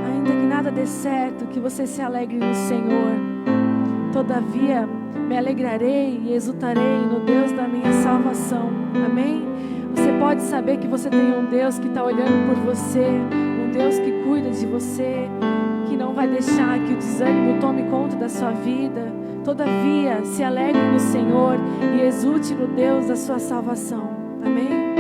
ainda que nada dê certo, que você se alegre no Senhor. Todavia, me alegrarei e exultarei no Deus da minha salvação. Amém? Você pode saber que você tem um Deus que está olhando por você, um Deus que cuida de você, que não vai deixar que o desânimo tome conta da sua vida. Todavia, se alegre no Senhor e exulte no Deus da sua salvação. Amém?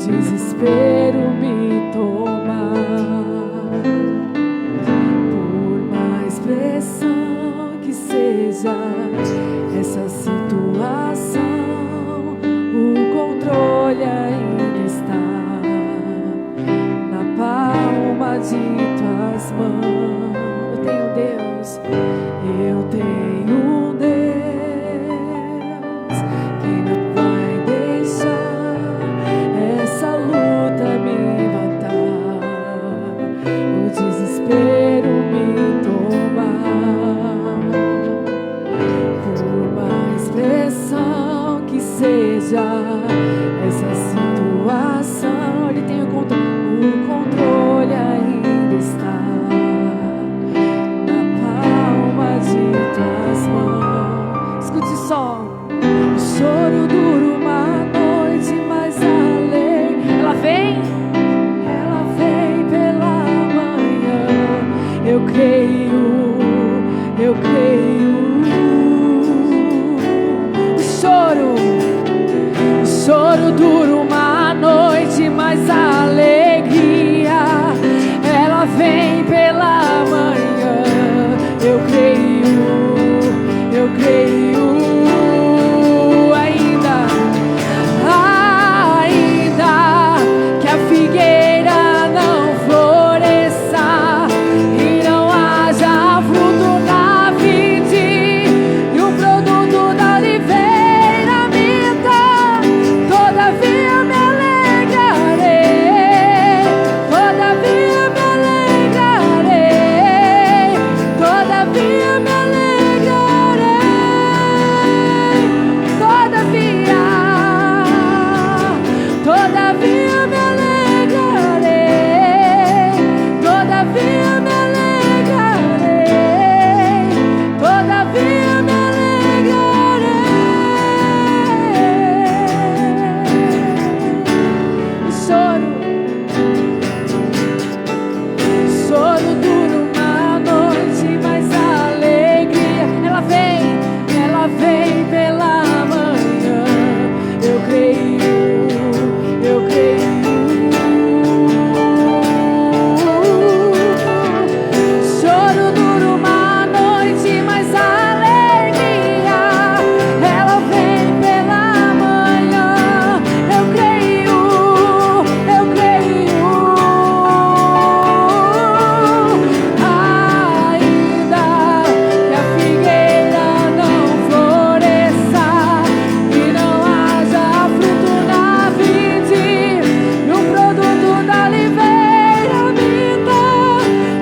Desespero me tomar, por mais pressão que seja essa situação, o controle ainda está na palma de tuas mãos. Eu tenho Deus, eu tenho Deus O choro dura uma noite, mas alegre. Ela vem pela manhã. Eu creio, eu creio. O choro dura uma noite, mas a alegria, ela vem pela manhã. Eu creio, eu creio. Ainda que a figueira não floresça e não haja fruto na vide, e o produto da oliveira minta, todavia me alegrarei, todavia me alegrarei, todavia me alegrarei, todavia. Todavia me alegrarei, todavia me alegrarei, todavia me alegrarei. O choro dura uma noite, mas a alegria, ela vem pela manhã. Eu creio. Eu creio. Choro dura uma noite, mas a alegria, ela vem pela manhã. Eu creio, eu creio. Ainda que a figueira não floresça e não haja fruto na vide, e o produto da oliveira minta,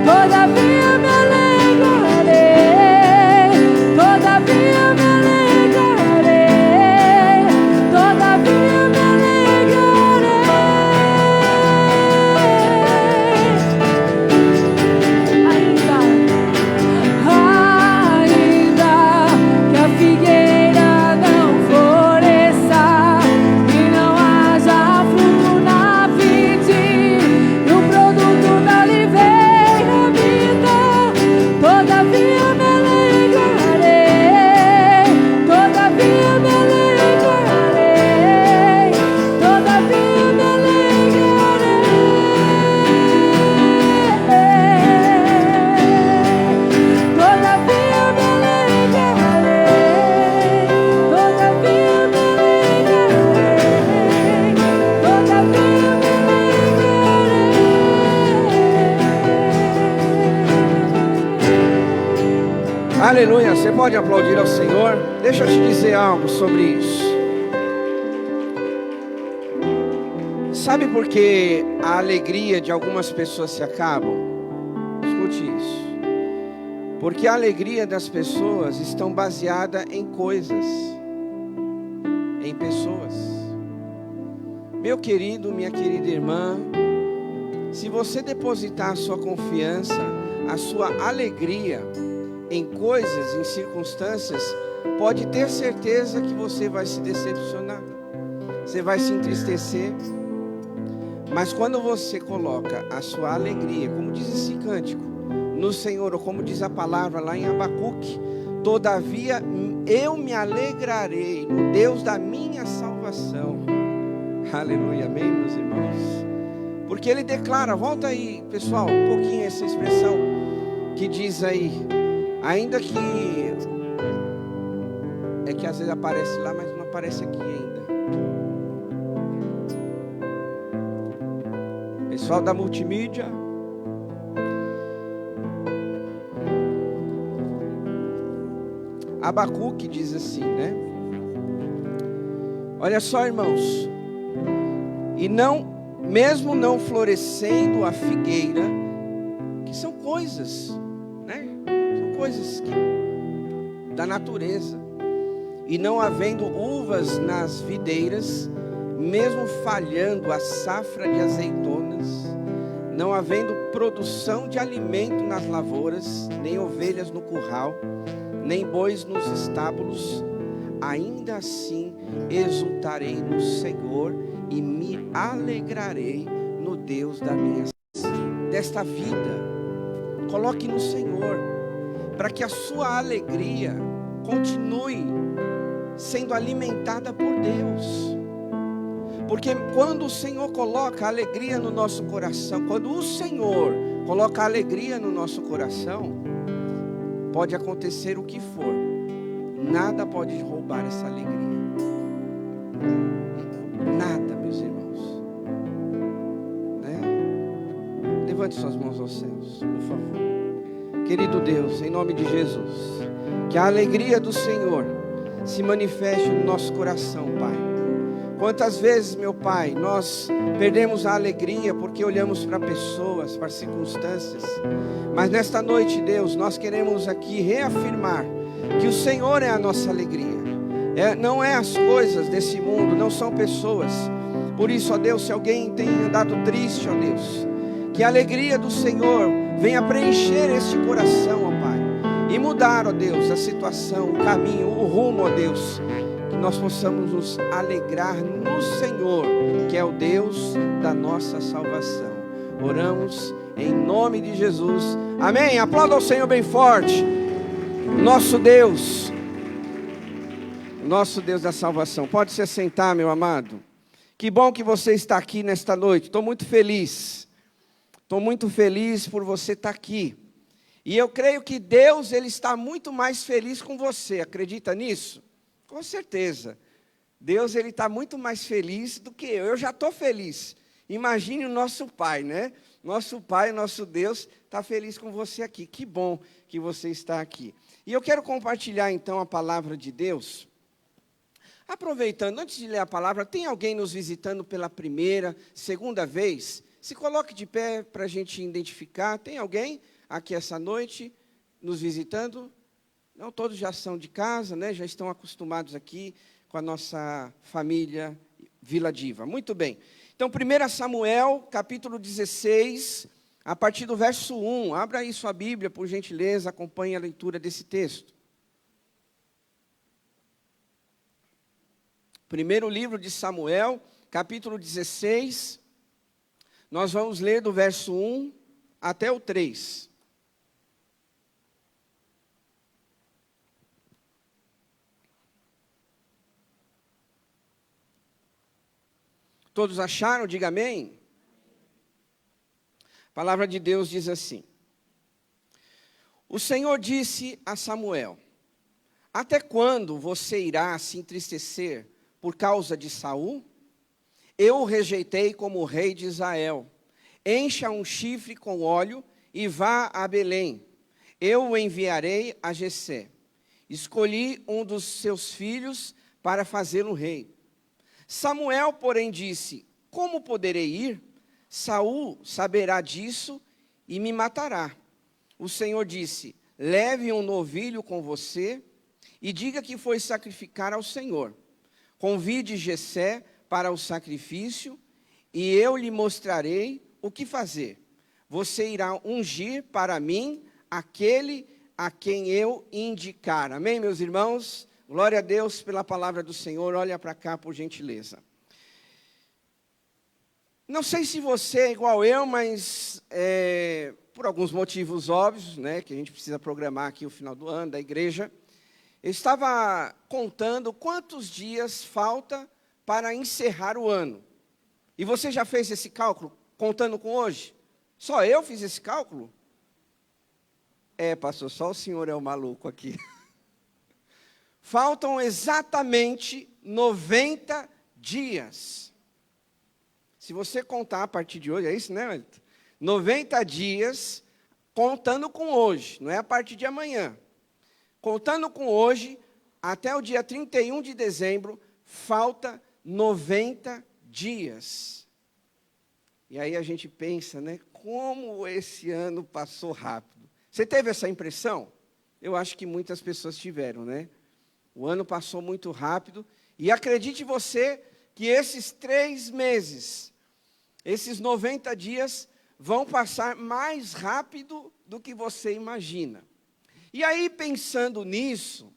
todavia me alegrarei, todavia me alegrarei, todavia me alegrarei. Ainda que a figueira não floresça e não haja fruto na vide, e o produto da oliveira minta, todavia me alegrarei, todavia me alegrarei, todavia me alegrarei, todavia me alegrarei, todavia me alegrarei, todavia me alegrarei. Aleluia, você pode aplaudir ao Senhor? Deixa eu te dizer algo sobre isso. Sabe por que a alegria de algumas pessoas se acabam? Escute isso. Porque a alegria das pessoas estão baseada em coisas, em pessoas. Meu querido, minha querida irmã, se você depositar a sua confiança, a sua alegria em coisas, em circunstâncias, pode ter certeza que você vai se decepcionar, você vai se entristecer. Mas quando você coloca a sua alegria, como diz esse cântico, no Senhor, ou como diz a palavra lá em Abacuque, todavia eu me alegrarei no Deus da minha salvação. Aleluia, amém, meus irmãos? Porque ele declara, volta aí, pessoal, um pouquinho essa expressão que diz aí, ainda que é que às vezes aparece lá, mas não aparece aqui ainda. Pessoal da multimídia, Abacuque diz assim, né? Olha só, irmãos, e não, mesmo não florescendo a figueira, que são coisas, né? São coisas da natureza, e não havendo uvas nas videiras, mesmo falhando a safra de azeitonas, não havendo produção de alimento nas lavouras, nem ovelhas no curral, nem bois nos estábulos, ainda assim exultarei no Senhor e me alegrarei no Deus da minha desta vida. Coloque no Senhor, para que a sua alegria continue sendo alimentada por Deus. Porque quando o Senhor coloca alegria no nosso coração, quando o Senhor coloca alegria no nosso coração, pode acontecer o que for, nada pode roubar essa alegria. Nada, meus irmãos. Né? Levante suas mãos aos céus, por favor. Querido Deus, em nome de Jesus, que a alegria do Senhor se manifeste no nosso coração, Pai. Quantas vezes, meu Pai, nós perdemos a alegria porque olhamos para pessoas, para circunstâncias. Mas nesta noite, Deus, nós queremos aqui reafirmar que o Senhor é a nossa alegria. Não é as coisas desse mundo, não são pessoas. Por isso, ó Deus, se alguém tem andado triste, ó Deus, que a alegria do Senhor venha preencher este coração, ó Pai, e mudar, ó Deus, a situação, o caminho, o rumo, ó Deus. Que nós possamos nos alegrar no Senhor, que é o Deus da nossa salvação. Oramos em nome de Jesus. Amém. Aplauda ao Senhor bem forte. Nosso Deus da salvação. Pode se sentar, meu amado. Que bom que você está aqui nesta noite. Estou muito feliz. Estou muito feliz por você estar aqui. E eu creio que Deus, Ele está muito mais feliz com você. Acredita nisso? Com certeza. Deus, Ele está muito mais feliz do que eu. Eu já estou feliz. Imagine o nosso Pai, né? Nosso Pai, nosso Deus, está feliz com você aqui. Que bom que você está aqui. E eu quero compartilhar, então, a palavra de Deus. Aproveitando, antes de ler a palavra, tem alguém nos visitando pela primeira, segunda vez? Se coloque de pé para a gente identificar. Tem alguém aqui essa noite nos visitando? Não, todos já são de casa, né? Já estão acostumados aqui com a nossa família Vila Diva. Muito bem. Então, 1 Samuel, capítulo 16, a partir do verso 1. Abra aí sua Bíblia, por gentileza, acompanhe a leitura desse texto. Primeiro livro de Samuel, capítulo 16. Nós vamos ler do verso 1 até o 3. Todos acharam? Diga amém. A palavra de Deus diz assim: O Senhor disse a Samuel: Até quando você irá se entristecer por causa de Saul? Eu o rejeitei como rei de Israel. Encha um chifre com óleo e vá a Belém. Eu o enviarei a Jessé. Escolhi um dos seus filhos para fazê-lo rei. Samuel, porém, disse: Como poderei ir? Saul saberá disso e me matará. O Senhor disse: Leve um novilho com você e diga que foi sacrificar ao Senhor. Convide Jessé para o sacrifício e eu lhe mostrarei o que fazer. Você irá ungir para mim aquele a quem eu indicar. Amém, meus irmãos? Glória a Deus pela palavra do Senhor. Olha para cá, por gentileza. Não sei se você é igual eu, mas por alguns motivos óbvios, né, que a gente precisa programar aqui o final do ano da igreja, eu estava contando quantos dias falta para encerrar o ano. E você já fez esse cálculo, contando com hoje? Só eu fiz esse cálculo? Pastor, só o senhor é o maluco aqui. Faltam exatamente 90 dias. Se você contar a partir de hoje, é isso, né? 90 dias, contando com hoje, não é a partir de amanhã. Contando com hoje, até o dia 31 de dezembro, falta 90 dias. E aí a gente pensa, né? Como esse ano passou rápido. Você teve essa impressão? Eu acho que muitas pessoas tiveram, né? O ano passou muito rápido. E acredite você que esses 3 meses, esses 90 dias, vão passar mais rápido do que você imagina. E aí, pensando nisso,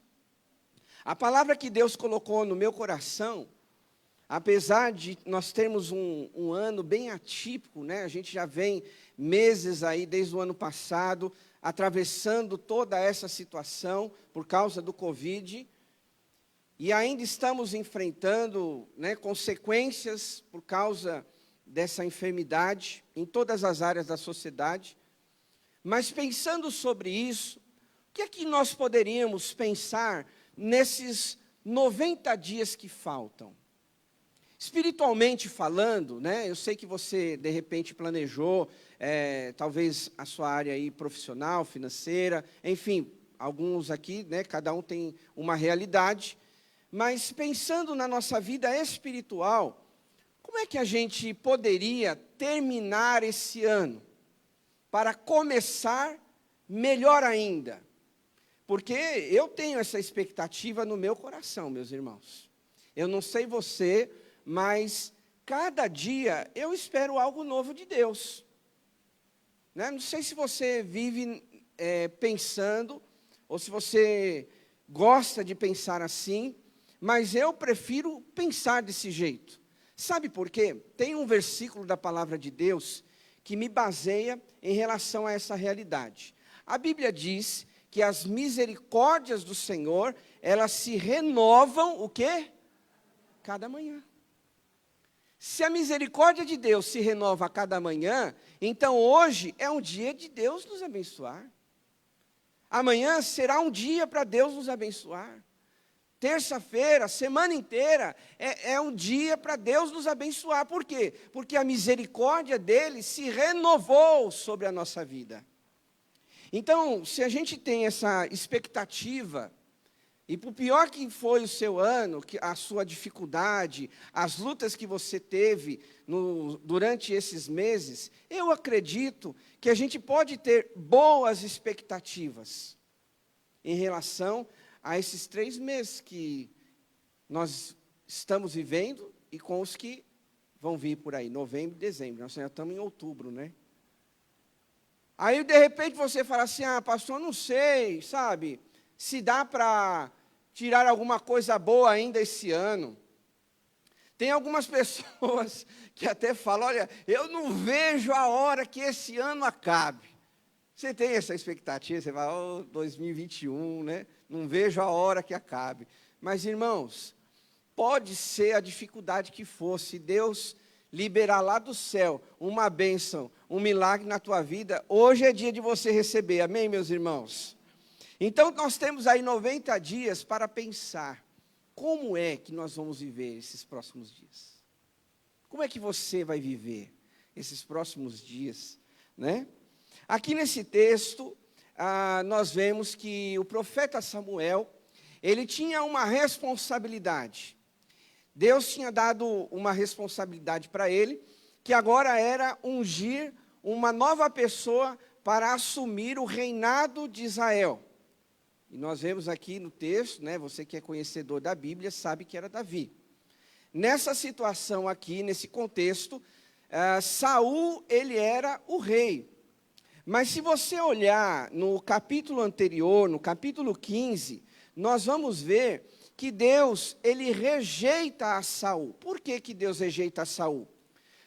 A palavra que Deus colocou no meu coração, apesar de nós termos um ano bem atípico, né? A gente já vem meses aí, desde o ano passado, atravessando toda essa situação por causa do Covid, e ainda estamos enfrentando, né, consequências por causa dessa enfermidade em todas as áreas da sociedade. Mas pensando sobre isso, o que é que nós poderíamos pensar nesses 90 dias que faltam? Espiritualmente falando, né, eu sei que você, de repente, planejou, talvez a sua área aí profissional, financeira, enfim, alguns aqui, né, cada um tem uma realidade, mas pensando na nossa vida espiritual, como é que a gente poderia terminar esse ano para começar melhor ainda? Porque eu tenho essa expectativa no meu coração, meus irmãos. Eu não sei você, mas cada dia eu espero algo novo de Deus. Né? Não sei se você vive pensando, ou se você gosta de pensar assim, mas eu prefiro pensar desse jeito. Sabe por quê? Tem um versículo da palavra de Deus que me baseia em relação a essa realidade. A Bíblia diz que as misericórdias do Senhor, elas se renovam, o quê? Cada manhã. Se a misericórdia de Deus se renova a cada manhã, então hoje é um dia de Deus nos abençoar. Amanhã será um dia para Deus nos abençoar. Terça-feira, semana inteira, é um dia para Deus nos abençoar. Por quê? Porque a misericórdia dele se renovou sobre a nossa vida. Então, se a gente tem essa expectativa, e por pior que foi o seu ano, a sua dificuldade, as lutas que você teve durante esses meses, eu acredito que a gente pode ter boas expectativas em relação a esses 3 meses que nós estamos vivendo e com os que vão vir por aí, novembro e dezembro. Nós já estamos em outubro, né? Aí, de repente, você fala assim, pastor, não sei, sabe, se dá para tirar alguma coisa boa ainda esse ano. Tem algumas pessoas que até falam, olha, eu não vejo a hora que esse ano acabe. Você tem essa expectativa, você fala, 2021, né? Não vejo a hora que acabe. Mas, irmãos, pode ser a dificuldade que for, se Deus liberar lá do céu uma bênção, um milagre na tua vida, hoje é dia de você receber, amém, meus irmãos? Então, nós temos aí 90 dias para pensar, como é que nós vamos viver esses próximos dias? Como é que você vai viver esses próximos dias, né? Aqui nesse texto, nós vemos que o profeta Samuel, ele tinha uma responsabilidade. Deus tinha dado uma responsabilidade para ele, que agora era ungir uma nova pessoa para assumir o reinado de Israel. E nós vemos aqui no texto, né, você que é conhecedor da Bíblia, sabe que era Davi. Nessa situação aqui, nesse contexto, Saul, ele era o rei. Mas se você olhar no capítulo anterior, no capítulo 15, nós vamos ver que Deus, ele rejeita a Saul. Por que que Deus rejeita a Saul?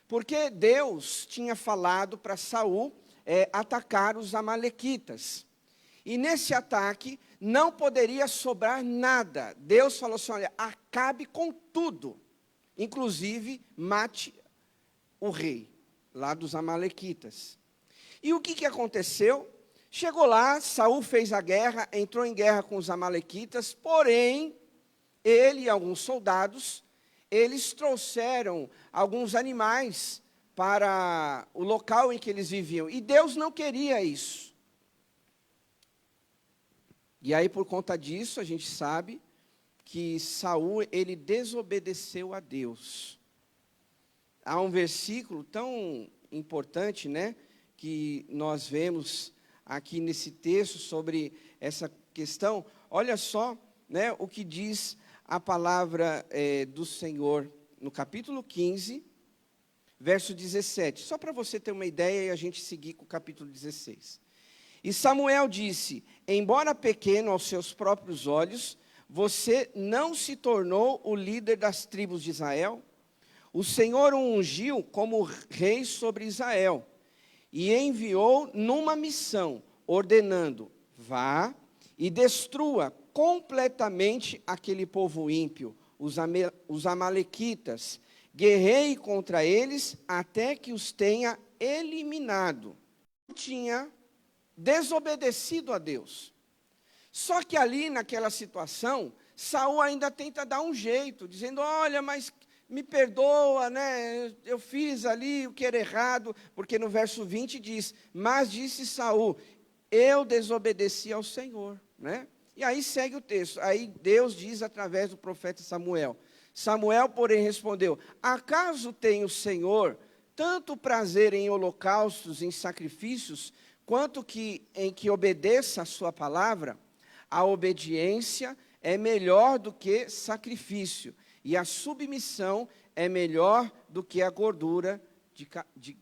Porque Deus tinha falado para Saul atacar os amalequitas. E nesse ataque não poderia sobrar nada. Deus falou assim, olha, acabe com tudo. Inclusive, mate o rei, lá dos amalequitas. E o que aconteceu? Chegou lá, Saul fez a guerra, entrou em guerra com os amalequitas, porém, ele e alguns soldados, eles trouxeram alguns animais para o local em que eles viviam. E Deus não queria isso. E aí, por conta disso, a gente sabe que Saul, ele desobedeceu a Deus. Há um versículo tão importante, né, que nós vemos aqui nesse texto sobre essa questão. Olha só, né, o que diz a palavra do Senhor no capítulo 15, verso 17. Só para você ter uma ideia e a gente seguir com o capítulo 16. E Samuel disse, embora pequeno aos seus próprios olhos, você não se tornou o líder das tribos de Israel? O Senhor o ungiu como rei sobre Israel e enviou numa missão, ordenando: vá e destrua completamente aquele povo ímpio, os amalequitas. Guerreie contra eles até que os tenha eliminado. Tinha desobedecido a Deus. Só que ali, naquela situação, Saul ainda tenta dar um jeito, dizendo: olha, mas me perdoa, né? Eu fiz ali o que era errado, porque no verso 20 diz: mas disse Saul, eu desobedeci ao Senhor, né? E aí segue o texto. Aí Deus diz através do profeta Samuel. Samuel, porém, respondeu: acaso tem o Senhor tanto prazer em holocaustos, em sacrifícios, quanto em que obedeça a sua palavra? A obediência é melhor do que sacrifício, e a submissão é melhor do que a gordura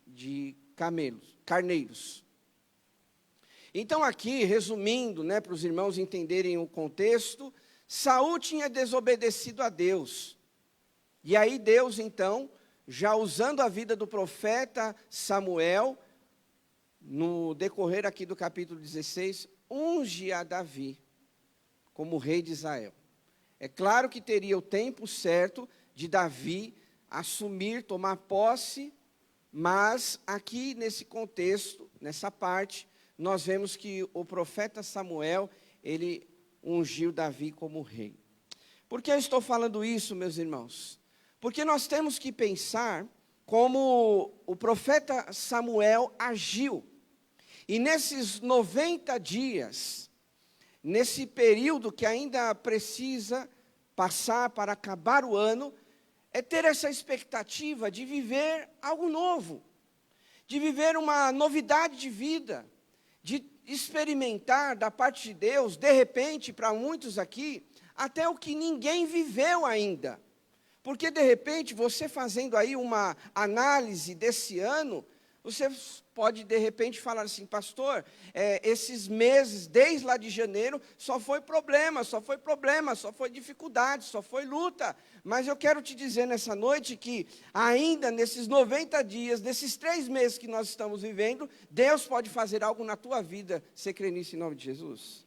de carneiros. Então aqui, resumindo, né, para os irmãos entenderem o contexto, Saul tinha desobedecido a Deus. E aí Deus, então, já usando a vida do profeta Samuel, no decorrer aqui do capítulo 16, unge a Davi como rei de Israel. É claro que teria o tempo certo de Davi assumir, tomar posse, mas aqui nesse contexto, nessa parte, nós vemos que o profeta Samuel, ele ungiu Davi como rei. Por que eu estou falando isso, meus irmãos? Porque nós temos que pensar como o profeta Samuel agiu. E nesses 90 dias, nesse período que ainda precisa passar para acabar o ano, é ter essa expectativa de viver algo novo, de viver uma novidade de vida, de experimentar da parte de Deus, de repente, para muitos aqui, até o que ninguém viveu ainda. Porque, de repente, você fazendo aí uma análise desse ano, você pode, de repente, falar assim: pastor, esses meses, desde lá de janeiro, só foi problema, só foi dificuldade, só foi luta. Mas eu quero te dizer nessa noite que, ainda nesses 90 dias, nesses 3 meses que nós estamos vivendo, Deus pode fazer algo na tua vida. Você crê nisso em nome de Jesus?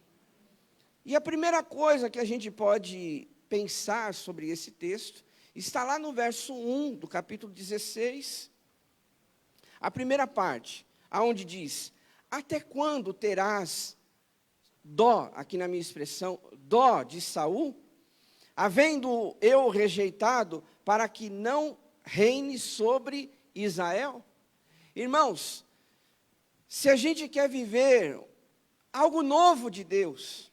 E a primeira coisa que a gente pode pensar sobre esse texto, está lá no verso 1 do capítulo 16, a primeira parte, aonde diz: até quando terás dó, aqui na minha expressão, dó de Saul, havendo eu rejeitado, para que não reine sobre Israel? Irmãos, se a gente quer viver algo novo de Deus,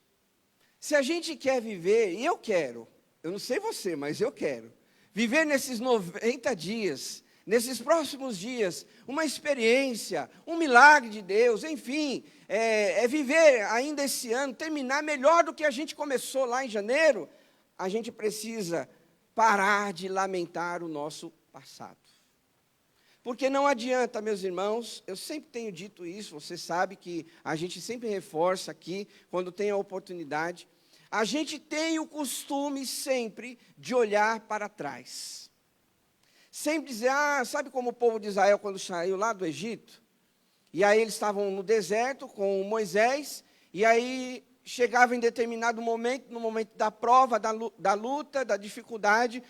se a gente quer viver, e eu quero, eu não sei você, mas eu quero, viver nesses 90 dias, nesses próximos dias, uma experiência, um milagre de Deus, enfim, viver ainda esse ano, terminar melhor do que a gente começou lá em janeiro, a gente precisa parar de lamentar o nosso passado. Porque não adianta, meus irmãos, eu sempre tenho dito isso, você sabe que a gente sempre reforça aqui, quando tem a oportunidade, a gente tem o costume sempre de olhar para trás. Sempre dizer: sabe como o povo de Israel quando saiu lá do Egito? E aí eles estavam no deserto com Moisés, e aí chegava em determinado momento, no momento da prova, da luta, da dificuldade: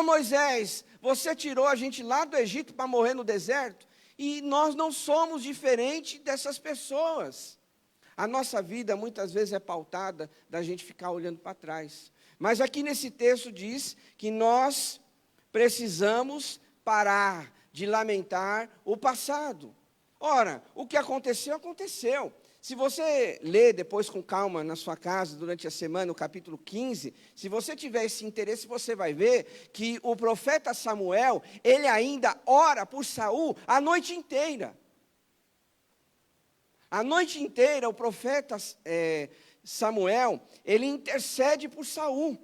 Moisés, você tirou a gente lá do Egito para morrer no deserto? E nós não somos diferentes dessas pessoas. A nossa vida muitas vezes é pautada da gente ficar olhando para trás. Mas aqui nesse texto diz que nós precisamos parar de lamentar o passado. Ora, o que aconteceu, aconteceu. Se você ler depois com calma na sua casa, durante a semana, o capítulo 15, se você tiver esse interesse, você vai ver que o profeta Samuel, ele ainda ora por Saul a noite inteira. A noite inteira, o profeta Samuel, ele intercede por Saul.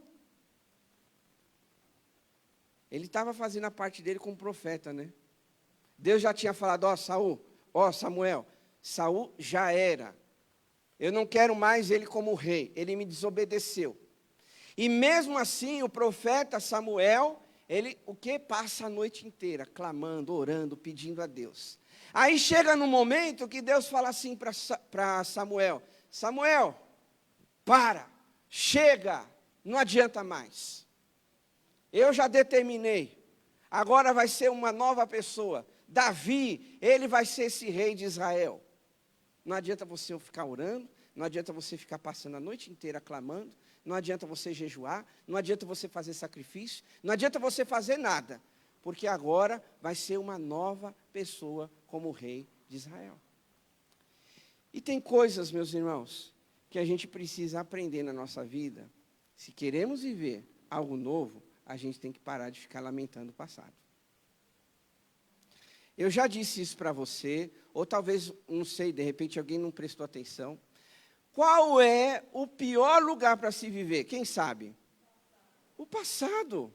Ele estava fazendo a parte dele como profeta, né? Deus já tinha falado: Samuel, Saul já era. Eu não quero mais ele como rei, ele me desobedeceu. E mesmo assim, o profeta Samuel, ele o que? Passa a noite inteira clamando, orando, pedindo a Deus. Aí chega no momento que Deus fala assim para Samuel: Samuel, chega, não adianta mais. Eu já determinei, agora vai ser uma nova pessoa. Davi, ele vai ser esse rei de Israel. Não adianta você ficar orando, não adianta você ficar passando a noite inteira clamando, não adianta você jejuar, não adianta você fazer sacrifício, não adianta você fazer nada, porque agora vai ser uma nova pessoa como rei de Israel. E tem coisas, meus irmãos, que a gente precisa aprender na nossa vida. Se queremos viver algo novo, a gente tem que parar de ficar lamentando o passado. Eu já disse isso para você, ou talvez, não sei, de repente alguém não prestou atenção. Qual é o pior lugar para se viver? Quem sabe? O passado.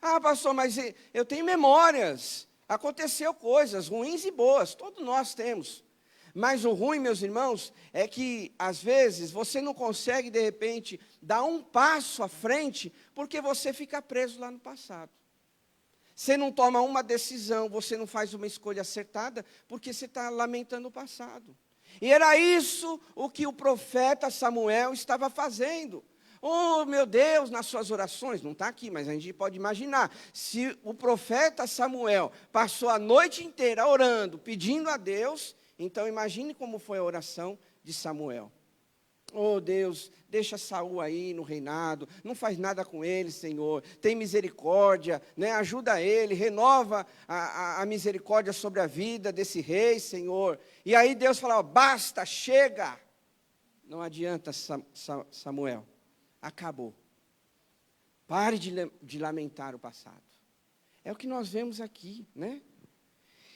Ah, pastor, mas eu tenho memórias. Aconteceu coisas ruins e boas, todos nós temos. Mas o ruim, meus irmãos, é que, às vezes, você não consegue, de repente, dar um passo à frente, porque você fica preso lá no passado. Você não toma uma decisão, você não faz uma escolha acertada, porque você está lamentando o passado. E era isso o que o profeta Samuel estava fazendo. Oh, meu Deus, nas suas orações, não está aqui, mas a gente pode imaginar, se o profeta Samuel passou a noite inteira orando, pedindo a Deus, então imagine como foi a oração de Samuel. Oh Deus, deixa Saul aí no reinado, não faz nada com ele, Senhor, tem misericórdia, né? Ajuda ele, renova a misericórdia sobre a vida desse rei, Senhor. E aí Deus fala: basta, chega. Não adianta, Samuel, acabou. Pare de lamentar o passado. É o que nós vemos aqui, né?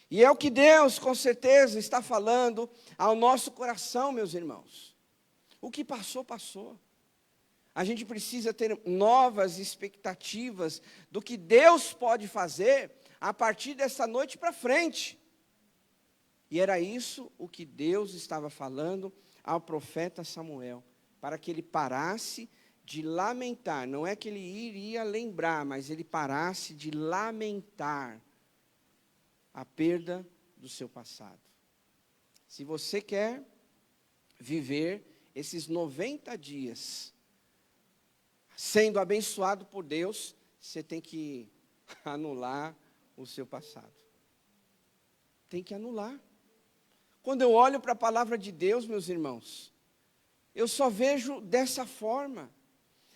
E é o que Deus, com certeza, está falando ao nosso coração, meus irmãos. O que passou, passou. A gente precisa ter novas expectativas do que Deus pode fazer a partir dessa noite para frente. E era isso o que Deus estava falando ao profeta Samuel, para que ele parasse de lamentar. Não é que ele iria lembrar, mas ele parasse de lamentar a perda do seu passado. Se você quer viver esses 90 dias sendo abençoado por Deus, você tem que anular o seu passado. Tem que anular. Quando eu olho para a palavra de Deus, meus irmãos, eu só vejo dessa forma.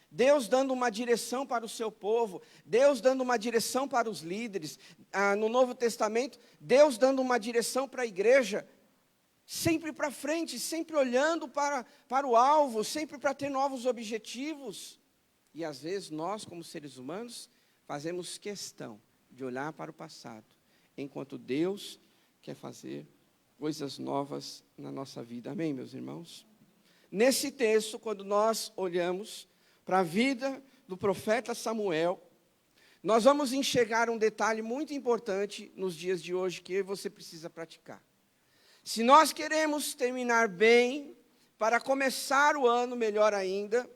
Deus dando uma direção para o seu povo, Deus dando uma direção para os líderes. No Novo Testamento, Deus dando uma direção para a igreja, sempre para frente, sempre olhando para o alvo, sempre para ter novos objetivos. E às vezes nós, como seres humanos, fazemos questão de olhar para o passado, enquanto Deus quer fazer coisas novas na nossa vida. Amém, meus irmãos? Nesse texto, quando nós olhamos para a vida do profeta Samuel, nós vamos enxergar um detalhe muito importante nos dias de hoje, que eu e você precisa praticar. Se nós queremos terminar bem, para começar o ano melhor ainda,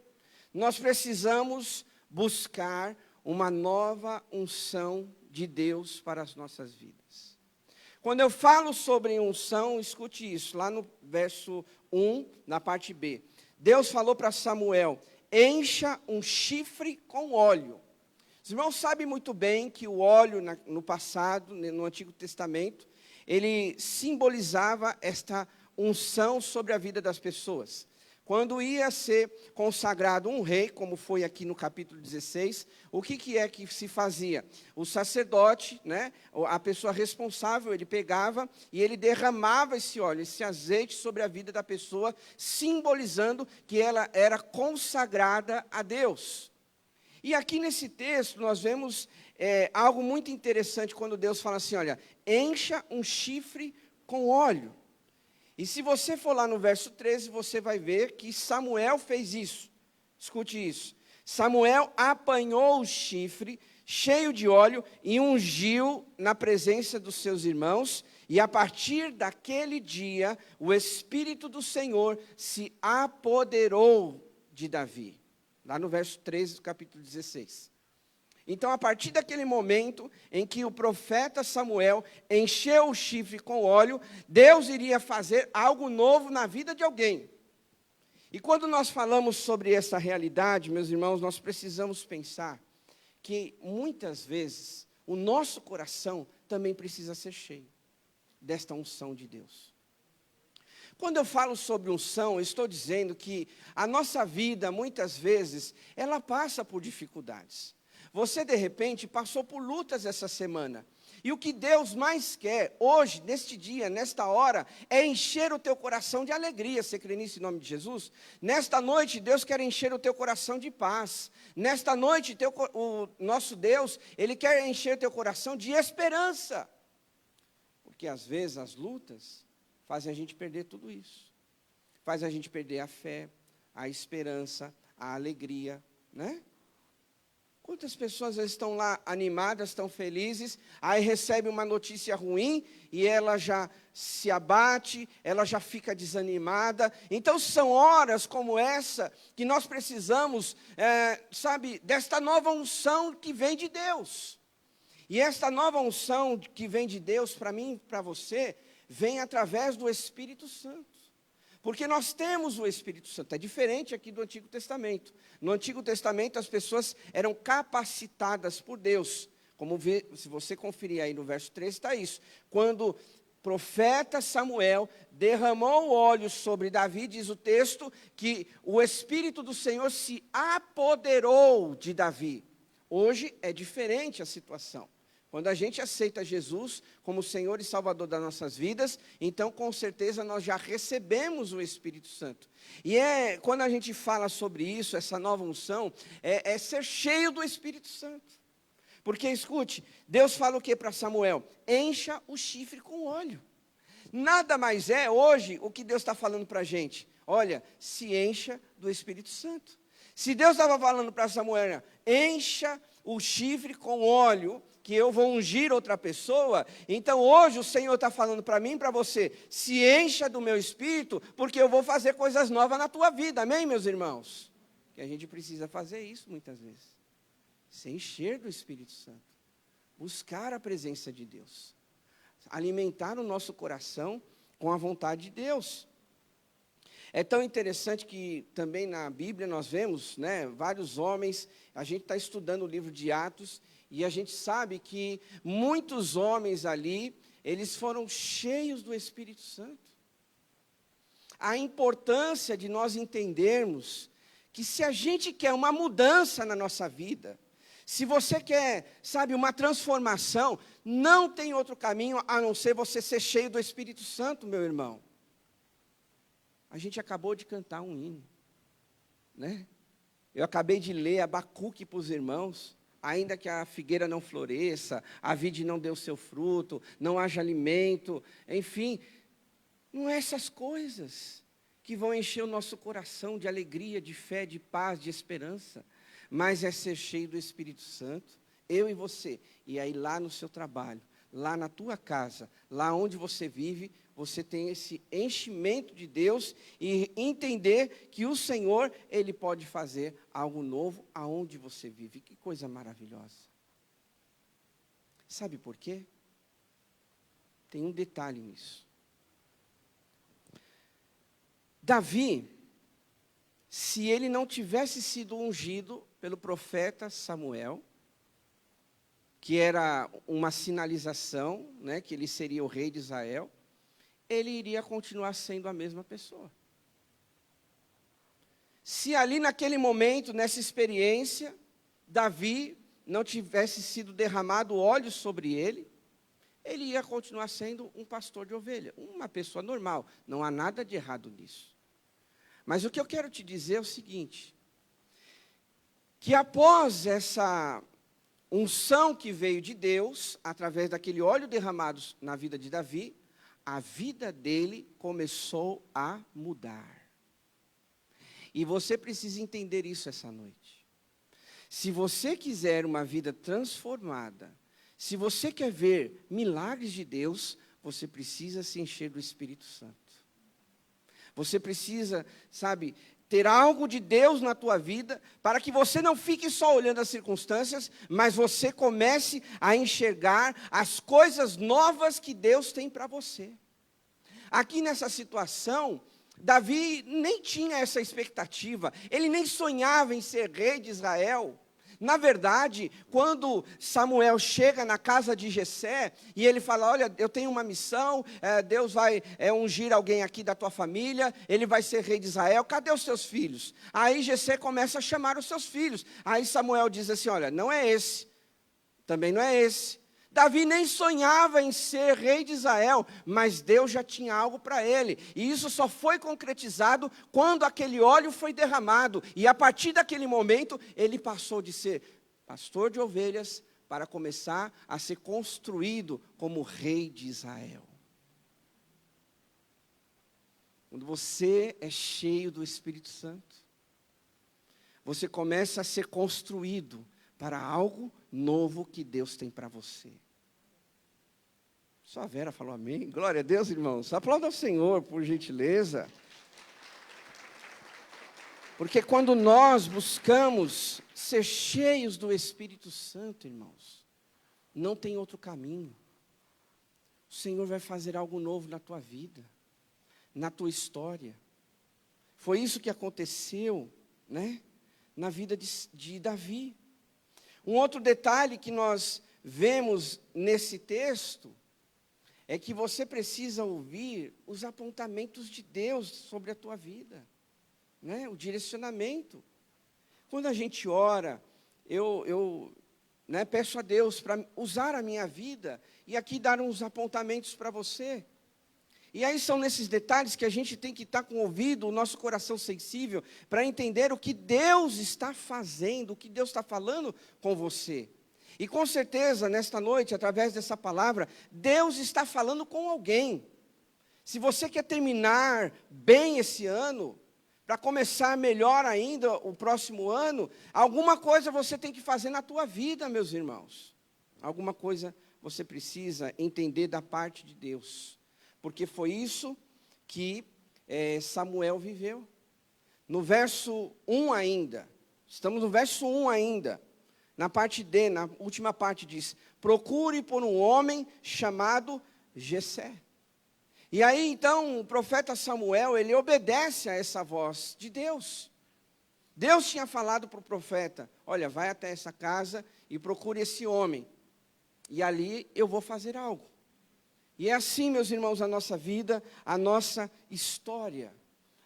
nós precisamos buscar uma nova unção de Deus para as nossas vidas. Quando eu falo sobre unção, escute isso, lá no verso 1, na parte B. Deus falou para Samuel: encha um chifre com óleo. Os irmãos sabem muito bem que o óleo, no passado, no Antigo Testamento, ele simbolizava esta unção sobre a vida das pessoas. Quando ia ser consagrado um rei, como foi aqui no capítulo 16, o que é que se fazia? O sacerdote, né, a pessoa responsável, ele pegava e ele derramava esse óleo, esse azeite sobre a vida da pessoa, simbolizando que ela era consagrada a Deus. E aqui nesse texto nós vemos algo muito interessante quando Deus fala assim: olha, encha um chifre com óleo. E se você for lá no verso 13, você vai ver que Samuel fez isso. Escute isso. Samuel apanhou o chifre cheio de óleo e ungiu na presença dos seus irmãos. E a partir daquele dia, o Espírito do Senhor se apoderou de Davi. lá no verso 13 do capítulo 16. Então, a partir daquele momento em que o profeta Samuel encheu o chifre com óleo, Deus iria fazer algo novo na vida de alguém. E quando nós falamos sobre essa realidade, meus irmãos, nós precisamos pensar que muitas vezes o nosso coração também precisa ser cheio desta unção de Deus. Quando eu falo sobre unção, eu estou dizendo que a nossa vida, muitas vezes, ela passa por dificuldades. Você, de repente, passou por lutas essa semana. E o que Deus mais quer, hoje, neste dia, nesta hora, é encher o teu coração de alegria. Você crê nisso em nome de Jesus? Nesta noite, Deus quer encher o teu coração de paz. Nesta noite, o nosso Deus, Ele quer encher o teu coração de esperança. Porque, às vezes, as lutas fazem a gente perder tudo isso. Faz a gente perder a fé, a esperança, a alegria, né? Quantas pessoas estão lá animadas, estão felizes, aí recebe uma notícia ruim e ela já se abate, ela já fica desanimada. Então são horas como essa que nós precisamos, desta nova unção que vem de Deus. E esta nova unção que vem de Deus para mim, para você, vem através do Espírito Santo. Porque nós temos o Espírito Santo, é diferente aqui do Antigo Testamento. No Antigo Testamento as pessoas eram capacitadas por Deus. Se você conferir aí no verso 13, está isso. Quando o profeta Samuel derramou o óleo sobre Davi, diz o texto, que o Espírito do Senhor se apoderou de Davi. Hoje é diferente a situação. Quando a gente aceita Jesus como Senhor e Salvador das nossas vidas, então com certeza nós já recebemos o Espírito Santo. E quando a gente fala sobre isso, essa nova unção, é ser cheio do Espírito Santo. Porque, escute, Deus fala o que para Samuel? Encha o chifre com óleo. Nada mais é hoje o que Deus está falando para a gente. Olha, se encha do Espírito Santo. Se Deus estava falando para Samuel, encha o chifre com óleo, que eu vou ungir outra pessoa, então hoje o Senhor está falando para mim e para você, se encha do meu Espírito, porque eu vou fazer coisas novas na tua vida, amém, meus irmãos? Que a gente precisa fazer isso muitas vezes, se encher do Espírito Santo, buscar a presença de Deus, alimentar o nosso coração com a vontade de Deus. É tão interessante que também na Bíblia nós vemos, vários homens, a gente está estudando o livro de Atos, e a gente sabe que muitos homens ali, eles foram cheios do Espírito Santo. A importância de nós entendermos que se a gente quer uma mudança na nossa vida, se você quer, uma transformação, não tem outro caminho a não ser você ser cheio do Espírito Santo, meu irmão. A gente acabou de cantar um hino, né? Eu acabei de ler Abacuque para os irmãos. Ainda que a figueira não floresça, a vide não dê o seu fruto, não haja alimento, enfim, não é essas coisas que vão encher o nosso coração de alegria, de fé, de paz, de esperança, mas é ser cheio do Espírito Santo, eu e você, e aí lá no seu trabalho, lá na tua casa, lá onde você vive, você tem esse enchimento de Deus e entender que o Senhor, Ele pode fazer algo novo aonde você vive. Que coisa maravilhosa. Sabe por quê? Tem um detalhe nisso. Davi, se ele não tivesse sido ungido pelo profeta Samuel, que era uma sinalização, que ele seria o rei de Israel, ele iria continuar sendo a mesma pessoa. Se ali naquele momento, nessa experiência, Davi não tivesse sido derramado óleo sobre ele, ele ia continuar sendo um pastor de ovelha, uma pessoa normal. Não há nada de errado nisso. Mas o que eu quero te dizer é o seguinte, que após essa unção que veio de Deus, através daquele óleo derramado na vida de Davi, a vida dele começou a mudar. E você precisa entender isso essa noite. Se você quiser uma vida transformada, se você quer ver milagres de Deus, você precisa se encher do Espírito Santo. Você precisa, ter algo de Deus na tua vida, para que você não fique só olhando as circunstâncias, mas você comece a enxergar as coisas novas que Deus tem para você. Aqui nessa situação, Davi nem tinha essa expectativa, ele nem sonhava em ser rei de Israel. Na verdade, quando Samuel chega na casa de Jessé, e ele fala, olha, eu tenho uma missão, Deus vai ungir alguém aqui da tua família, ele vai ser rei de Israel, cadê os seus filhos? Aí Jessé começa a chamar os seus filhos, aí Samuel diz assim, olha, não é esse, também não é esse. Davi nem sonhava em ser rei de Israel, mas Deus já tinha algo para ele. E isso só foi concretizado quando aquele óleo foi derramado. E a partir daquele momento, ele passou de ser pastor de ovelhas para começar a ser construído como rei de Israel. Quando você é cheio do Espírito Santo, você começa a ser construído para algo novo que Deus tem para você. Só a Vera falou amém. Glória a Deus, irmãos. Aplauda ao Senhor, por gentileza. Porque quando nós buscamos ser cheios do Espírito Santo, irmãos, não tem outro caminho. O Senhor vai fazer algo novo na tua vida, na tua história. Foi isso que aconteceu, né, na vida de Davi. Um outro detalhe que nós vemos nesse texto é que você precisa ouvir os apontamentos de Deus sobre a tua vida, né? O direcionamento. Quando a gente ora, eu peço a Deus para usar a minha vida e aqui dar uns apontamentos para você. E aí são nesses detalhes que a gente tem que estar com o ouvido, o nosso coração sensível, para entender o que Deus está fazendo, o que Deus está falando com você. E com certeza, nesta noite, através dessa palavra, Deus está falando com alguém. Se você quer terminar bem esse ano, para começar melhor ainda o próximo ano, alguma coisa você tem que fazer na tua vida, meus irmãos. Alguma coisa você precisa entender da parte de Deus. Porque foi isso que Samuel viveu. No verso 1 ainda, estamos no verso 1 ainda, na parte D, na última parte diz, procure por um homem chamado Jessé. E aí então o profeta Samuel, ele obedece a essa voz de Deus. Deus tinha falado para o profeta, olha, vai até essa casa e procure esse homem. E ali eu vou fazer algo. E é assim, meus irmãos, a nossa vida, a nossa história.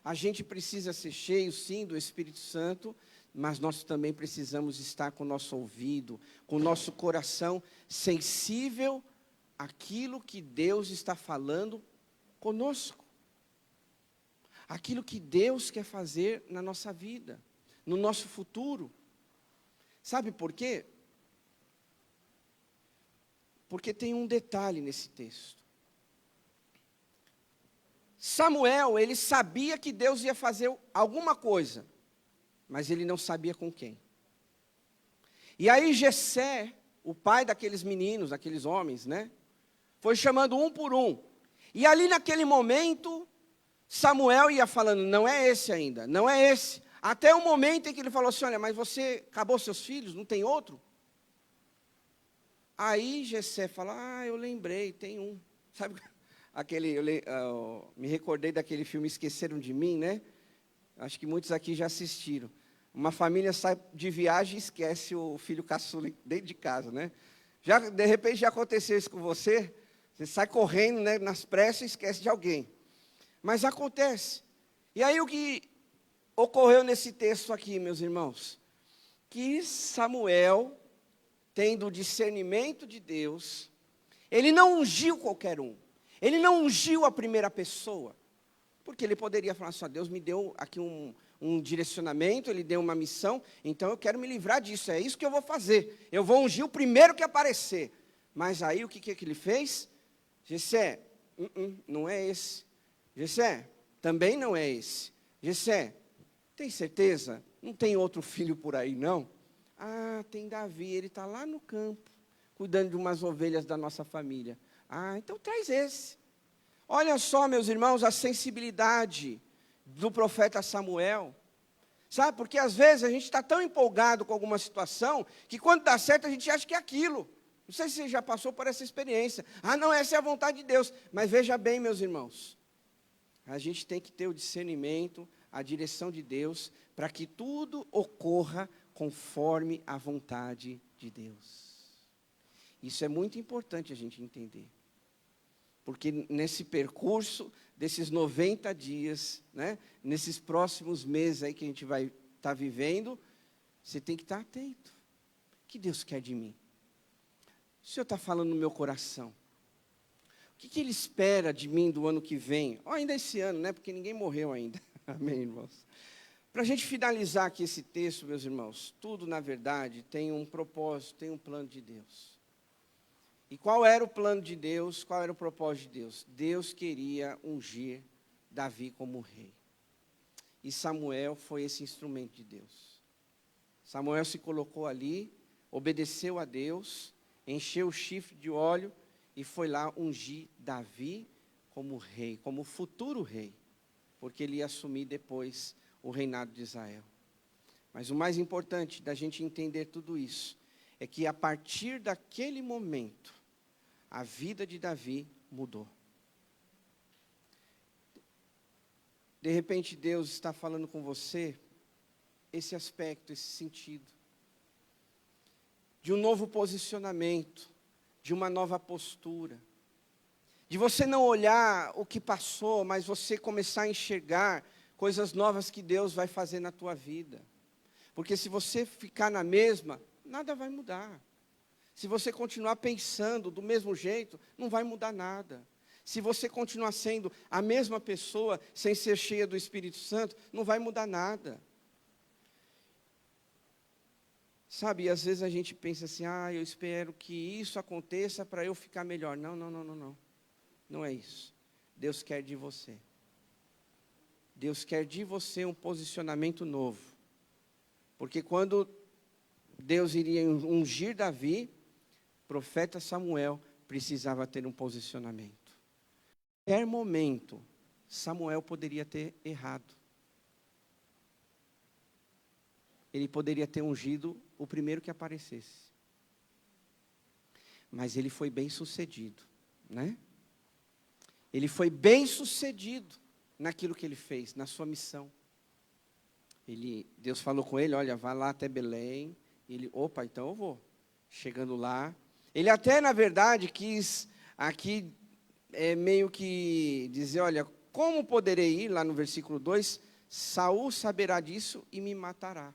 A gente precisa ser cheio, sim, do Espírito Santo, mas nós também precisamos estar com o nosso ouvido, com o nosso coração sensível àquilo que Deus está falando conosco. Aquilo que Deus quer fazer na nossa vida, no nosso futuro. Sabe por quê? Porque tem um detalhe nesse texto. Samuel, ele sabia que Deus ia fazer alguma coisa, mas ele não sabia com quem. E aí Jessé, o pai daqueles meninos, daqueles homens, né, foi chamando um por um. E ali naquele momento, Samuel ia falando, não é esse ainda, não é esse. Até o momento em que ele falou assim, olha, mas você acabou seus filhos, não tem outro? Aí Jessé fala, eu lembrei, tem um. Sabe me recordei daquele filme Esqueceram de Mim, né? Acho que muitos aqui já assistiram. Uma família sai de viagem e esquece o filho caçula dentro de casa, né? De repente já aconteceu isso com você? Você sai correndo, né, nas pressas e esquece de alguém. Mas acontece. E aí o que ocorreu nesse texto aqui, meus irmãos? Que Samuel, tendo o discernimento de Deus, ele não ungiu qualquer um. Ele não ungiu a primeira pessoa. Porque ele poderia falar assim, Deus me deu aqui um direcionamento, ele deu uma missão, então eu quero me livrar disso, é isso que eu vou fazer. Eu vou ungir o primeiro que aparecer. Mas aí o que ele fez? Jessé, não é esse. Jessé, também não é esse. Jessé, tem certeza? Não tem outro filho por aí, não? Ah, tem Davi, ele está lá no campo, cuidando de umas ovelhas da nossa família. Ah, então traz esse. Olha só, meus irmãos, a sensibilidade do profeta Samuel. Sabe, porque às vezes a gente está tão empolgado com alguma situação, que quando dá certo a gente acha que é aquilo. Não sei se você já passou por essa experiência. Ah, não, essa é a vontade de Deus. Mas veja bem, meus irmãos, a gente tem que ter o discernimento, a direção de Deus, para que tudo ocorra conforme a vontade de Deus. Isso é muito importante a gente entender. Porque nesse percurso desses 90 dias, né, nesses próximos meses aí que a gente vai estar vivendo, você tem que estar atento. O que Deus quer de mim? O Senhor está falando no meu coração. O que Ele espera de mim do ano que vem? Ou ainda esse ano, né? Porque ninguém morreu ainda. Amém, irmãos? Para a gente finalizar aqui esse texto, meus irmãos, tudo, na verdade, tem um propósito, tem um plano de Deus. E qual era o plano de Deus? Qual era o propósito de Deus? Deus queria ungir Davi como rei. E Samuel foi esse instrumento de Deus. Samuel se colocou ali, obedeceu a Deus, encheu o chifre de óleo e foi lá ungir Davi como rei, como futuro rei, porque ele ia assumir depois o reinado de Israel. Mas o mais importante da gente entender tudo isso é que a partir daquele momento, a vida de Davi mudou. De repente Deus está falando com você esse aspecto, esse sentido, de um novo posicionamento, de uma nova postura, de você não olhar o que passou, mas você começar a enxergar coisas novas que Deus vai fazer na tua vida. Porque se você ficar na mesma, nada vai mudar. Se você continuar pensando do mesmo jeito, não vai mudar nada. Se você continuar sendo a mesma pessoa, sem ser cheia do Espírito Santo, não vai mudar nada. Sabe, às vezes a gente pensa assim, eu espero que isso aconteça para eu ficar melhor. Não. Não é isso. Deus quer de você. Deus quer de você um posicionamento novo. Porque quando Deus iria ungir Davi, o profeta Samuel precisava ter um posicionamento. Em qualquer momento, Samuel poderia ter errado. Ele poderia ter ungido o primeiro que aparecesse. Mas ele foi bem sucedido, né? Ele foi bem sucedido naquilo que ele fez, na sua missão. Deus falou com ele, olha, vá lá até Belém. Ele, opa, então eu vou. Chegando lá, ele até, na verdade, quis aqui meio que dizer, olha, como poderei ir, lá no versículo 2, Saul saberá disso e me matará.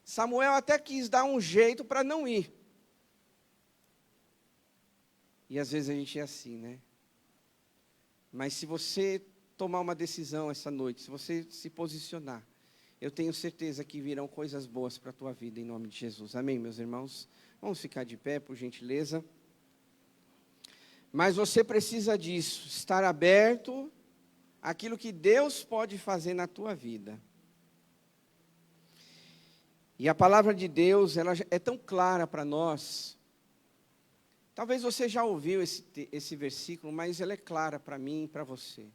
Samuel até quis dar um jeito para não ir. E às vezes a gente é assim, né? Mas se você tomar uma decisão essa noite, se você se posicionar, eu tenho certeza que virão coisas boas para a tua vida, em nome de Jesus. Amém, meus irmãos? Vamos ficar de pé, por gentileza. Mas você precisa disso, estar aberto àquilo que Deus pode fazer na tua vida. E a palavra de Deus, ela é tão clara para nós. Talvez você já ouviu esse versículo, mas ela é clara para mim e para você.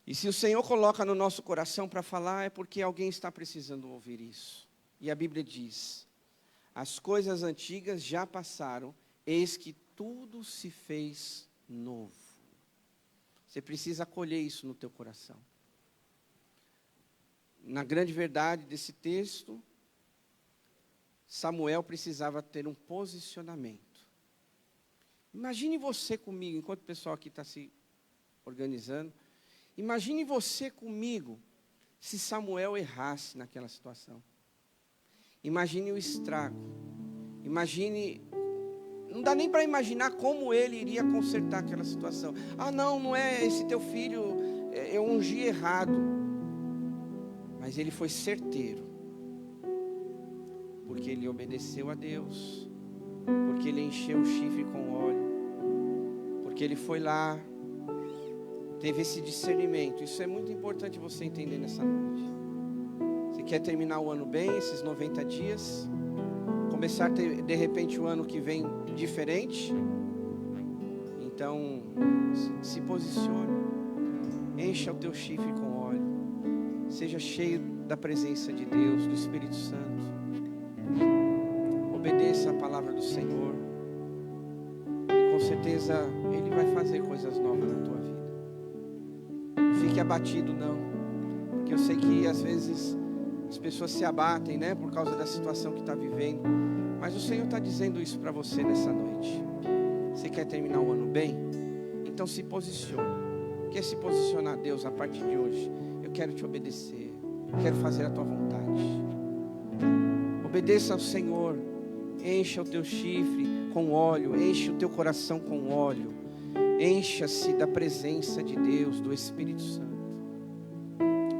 E se o Senhor coloca no nosso coração para falar, é porque alguém está precisando ouvir isso. E a Bíblia diz, as coisas antigas já passaram, eis que tudo se fez novo. Você precisa acolher isso no teu coração. Na grande verdade desse texto, Samuel precisava ter um posicionamento. Imagine você comigo, enquanto o pessoal aqui está se organizando, imagine você comigo, se Samuel errasse naquela situação. Imagine o estrago. Imagine, não dá nem para imaginar como ele iria consertar aquela situação. Não é esse teu filho, eu ungi errado. Mas ele foi certeiro, porque ele obedeceu a Deus, porque ele encheu o chifre com óleo, porque ele foi lá, teve esse discernimento. Isso é muito importante você entender nessa noite. Você quer terminar o ano bem, esses 90 dias, começar de repente o ano que vem diferente? Então, se posicione, encha o teu chifre com óleo. seja cheio da presença de Deus, do Espírito Santo. Obedeça a palavra do Senhor. E com certeza Ele vai fazer coisas novas na tua vida. Não fique abatido não, porque eu sei que às vezes as pessoas se abatem, né, por causa da situação que está vivendo. Mas o Senhor está dizendo isso para você nessa noite. Você quer terminar o ano bem? Então se posicione. Quer se posicionar, Deus, a partir de hoje? Eu quero te obedecer. Eu quero fazer a tua vontade. Obedeça ao Senhor. Encha o teu chifre com óleo. Enche o teu coração com óleo. Encha-se da presença de Deus, do Espírito Santo.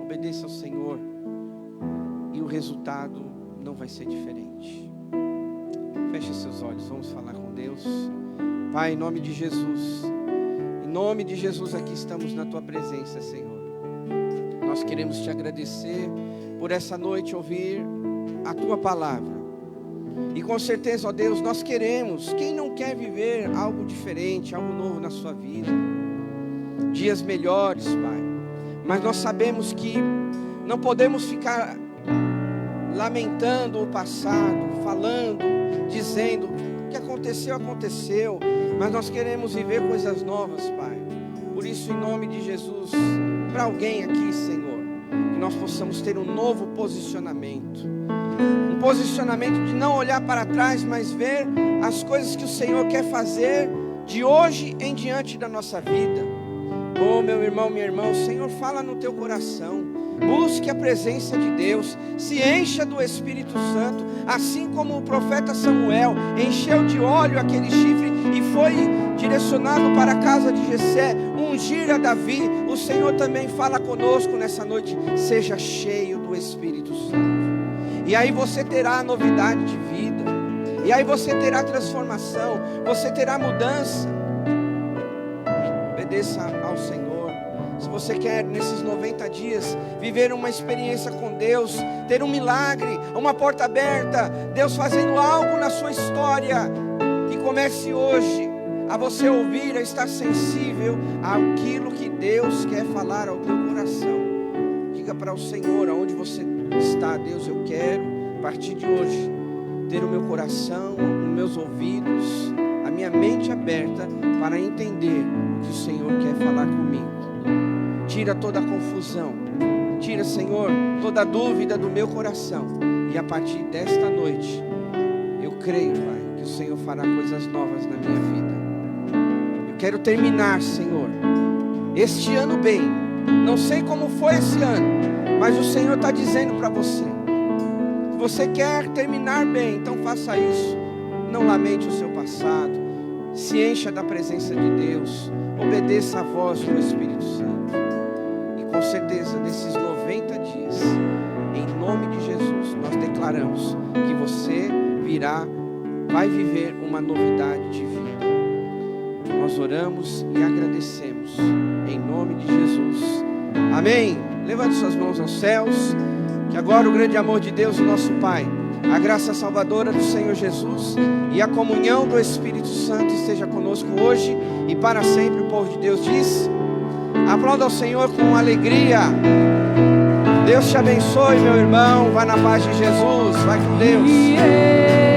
Obedeça ao Senhor. E o resultado não vai ser diferente. Feche seus olhos, vamos falar com Deus. Pai, em nome de Jesus, em nome de Jesus, aqui estamos na tua presença, Senhor. Nós queremos te agradecer por essa noite ouvir a tua palavra. E com certeza, ó Deus, nós queremos, quem não quer viver algo diferente, algo novo na sua vida, dias melhores, Pai. Mas nós sabemos que não podemos ficar lamentando o passado, falando, dizendo, o que aconteceu, aconteceu, mas nós queremos viver coisas novas, Pai. Por isso, em nome de Jesus, para alguém aqui, Senhor, que nós possamos ter um novo posicionamento, um posicionamento de não olhar para trás, mas ver as coisas que o Senhor quer fazer de hoje em diante da nossa vida. Oh, meu irmão, minha irmã, o Senhor fala no teu coração. Busque a presença de Deus, se encha do Espírito Santo, assim como o profeta Samuel encheu de óleo aquele chifre e foi direcionado para a casa de Jessé, ungir a Davi. O Senhor também fala conosco nessa noite, seja cheio do Espírito Santo. E aí você terá novidade de vida, e aí você terá transformação, você terá mudança. Obedeça ao Senhor. Se você quer nesses 90 dias viver uma experiência com Deus, ter um milagre, uma porta aberta, Deus fazendo algo na sua história, que comece hoje a você ouvir, a estar sensível àquilo que Deus quer falar ao teu coração. Diga para o Senhor aonde você está: Deus, eu quero a partir de hoje ter o meu coração, os meus ouvidos, a minha mente aberta para entender o que o Senhor quer falar comigo. Tira toda a confusão, tira, Senhor, toda a dúvida do meu coração. E a partir desta noite, eu creio, Pai, que o Senhor fará coisas novas na minha vida. Eu quero terminar, Senhor, este ano bem. Não sei como foi esse ano, mas o Senhor está dizendo para você. Se você quer terminar bem, então faça isso. Não lamente o seu passado. Se encha da presença de Deus. Obedeça a voz do Espírito Santo. Com certeza, nesses 90 dias, em nome de Jesus, nós declaramos que você vai viver uma novidade de vida. Nós oramos e agradecemos, em nome de Jesus. Amém. Levante suas mãos aos céus, que agora o grande amor de Deus, o nosso Pai, a graça salvadora do Senhor Jesus e a comunhão do Espírito Santo esteja conosco hoje e para sempre. O povo de Deus diz: aplauda ao Senhor com alegria. Deus te abençoe, meu irmão. Vai na paz de Jesus. Vai com Deus.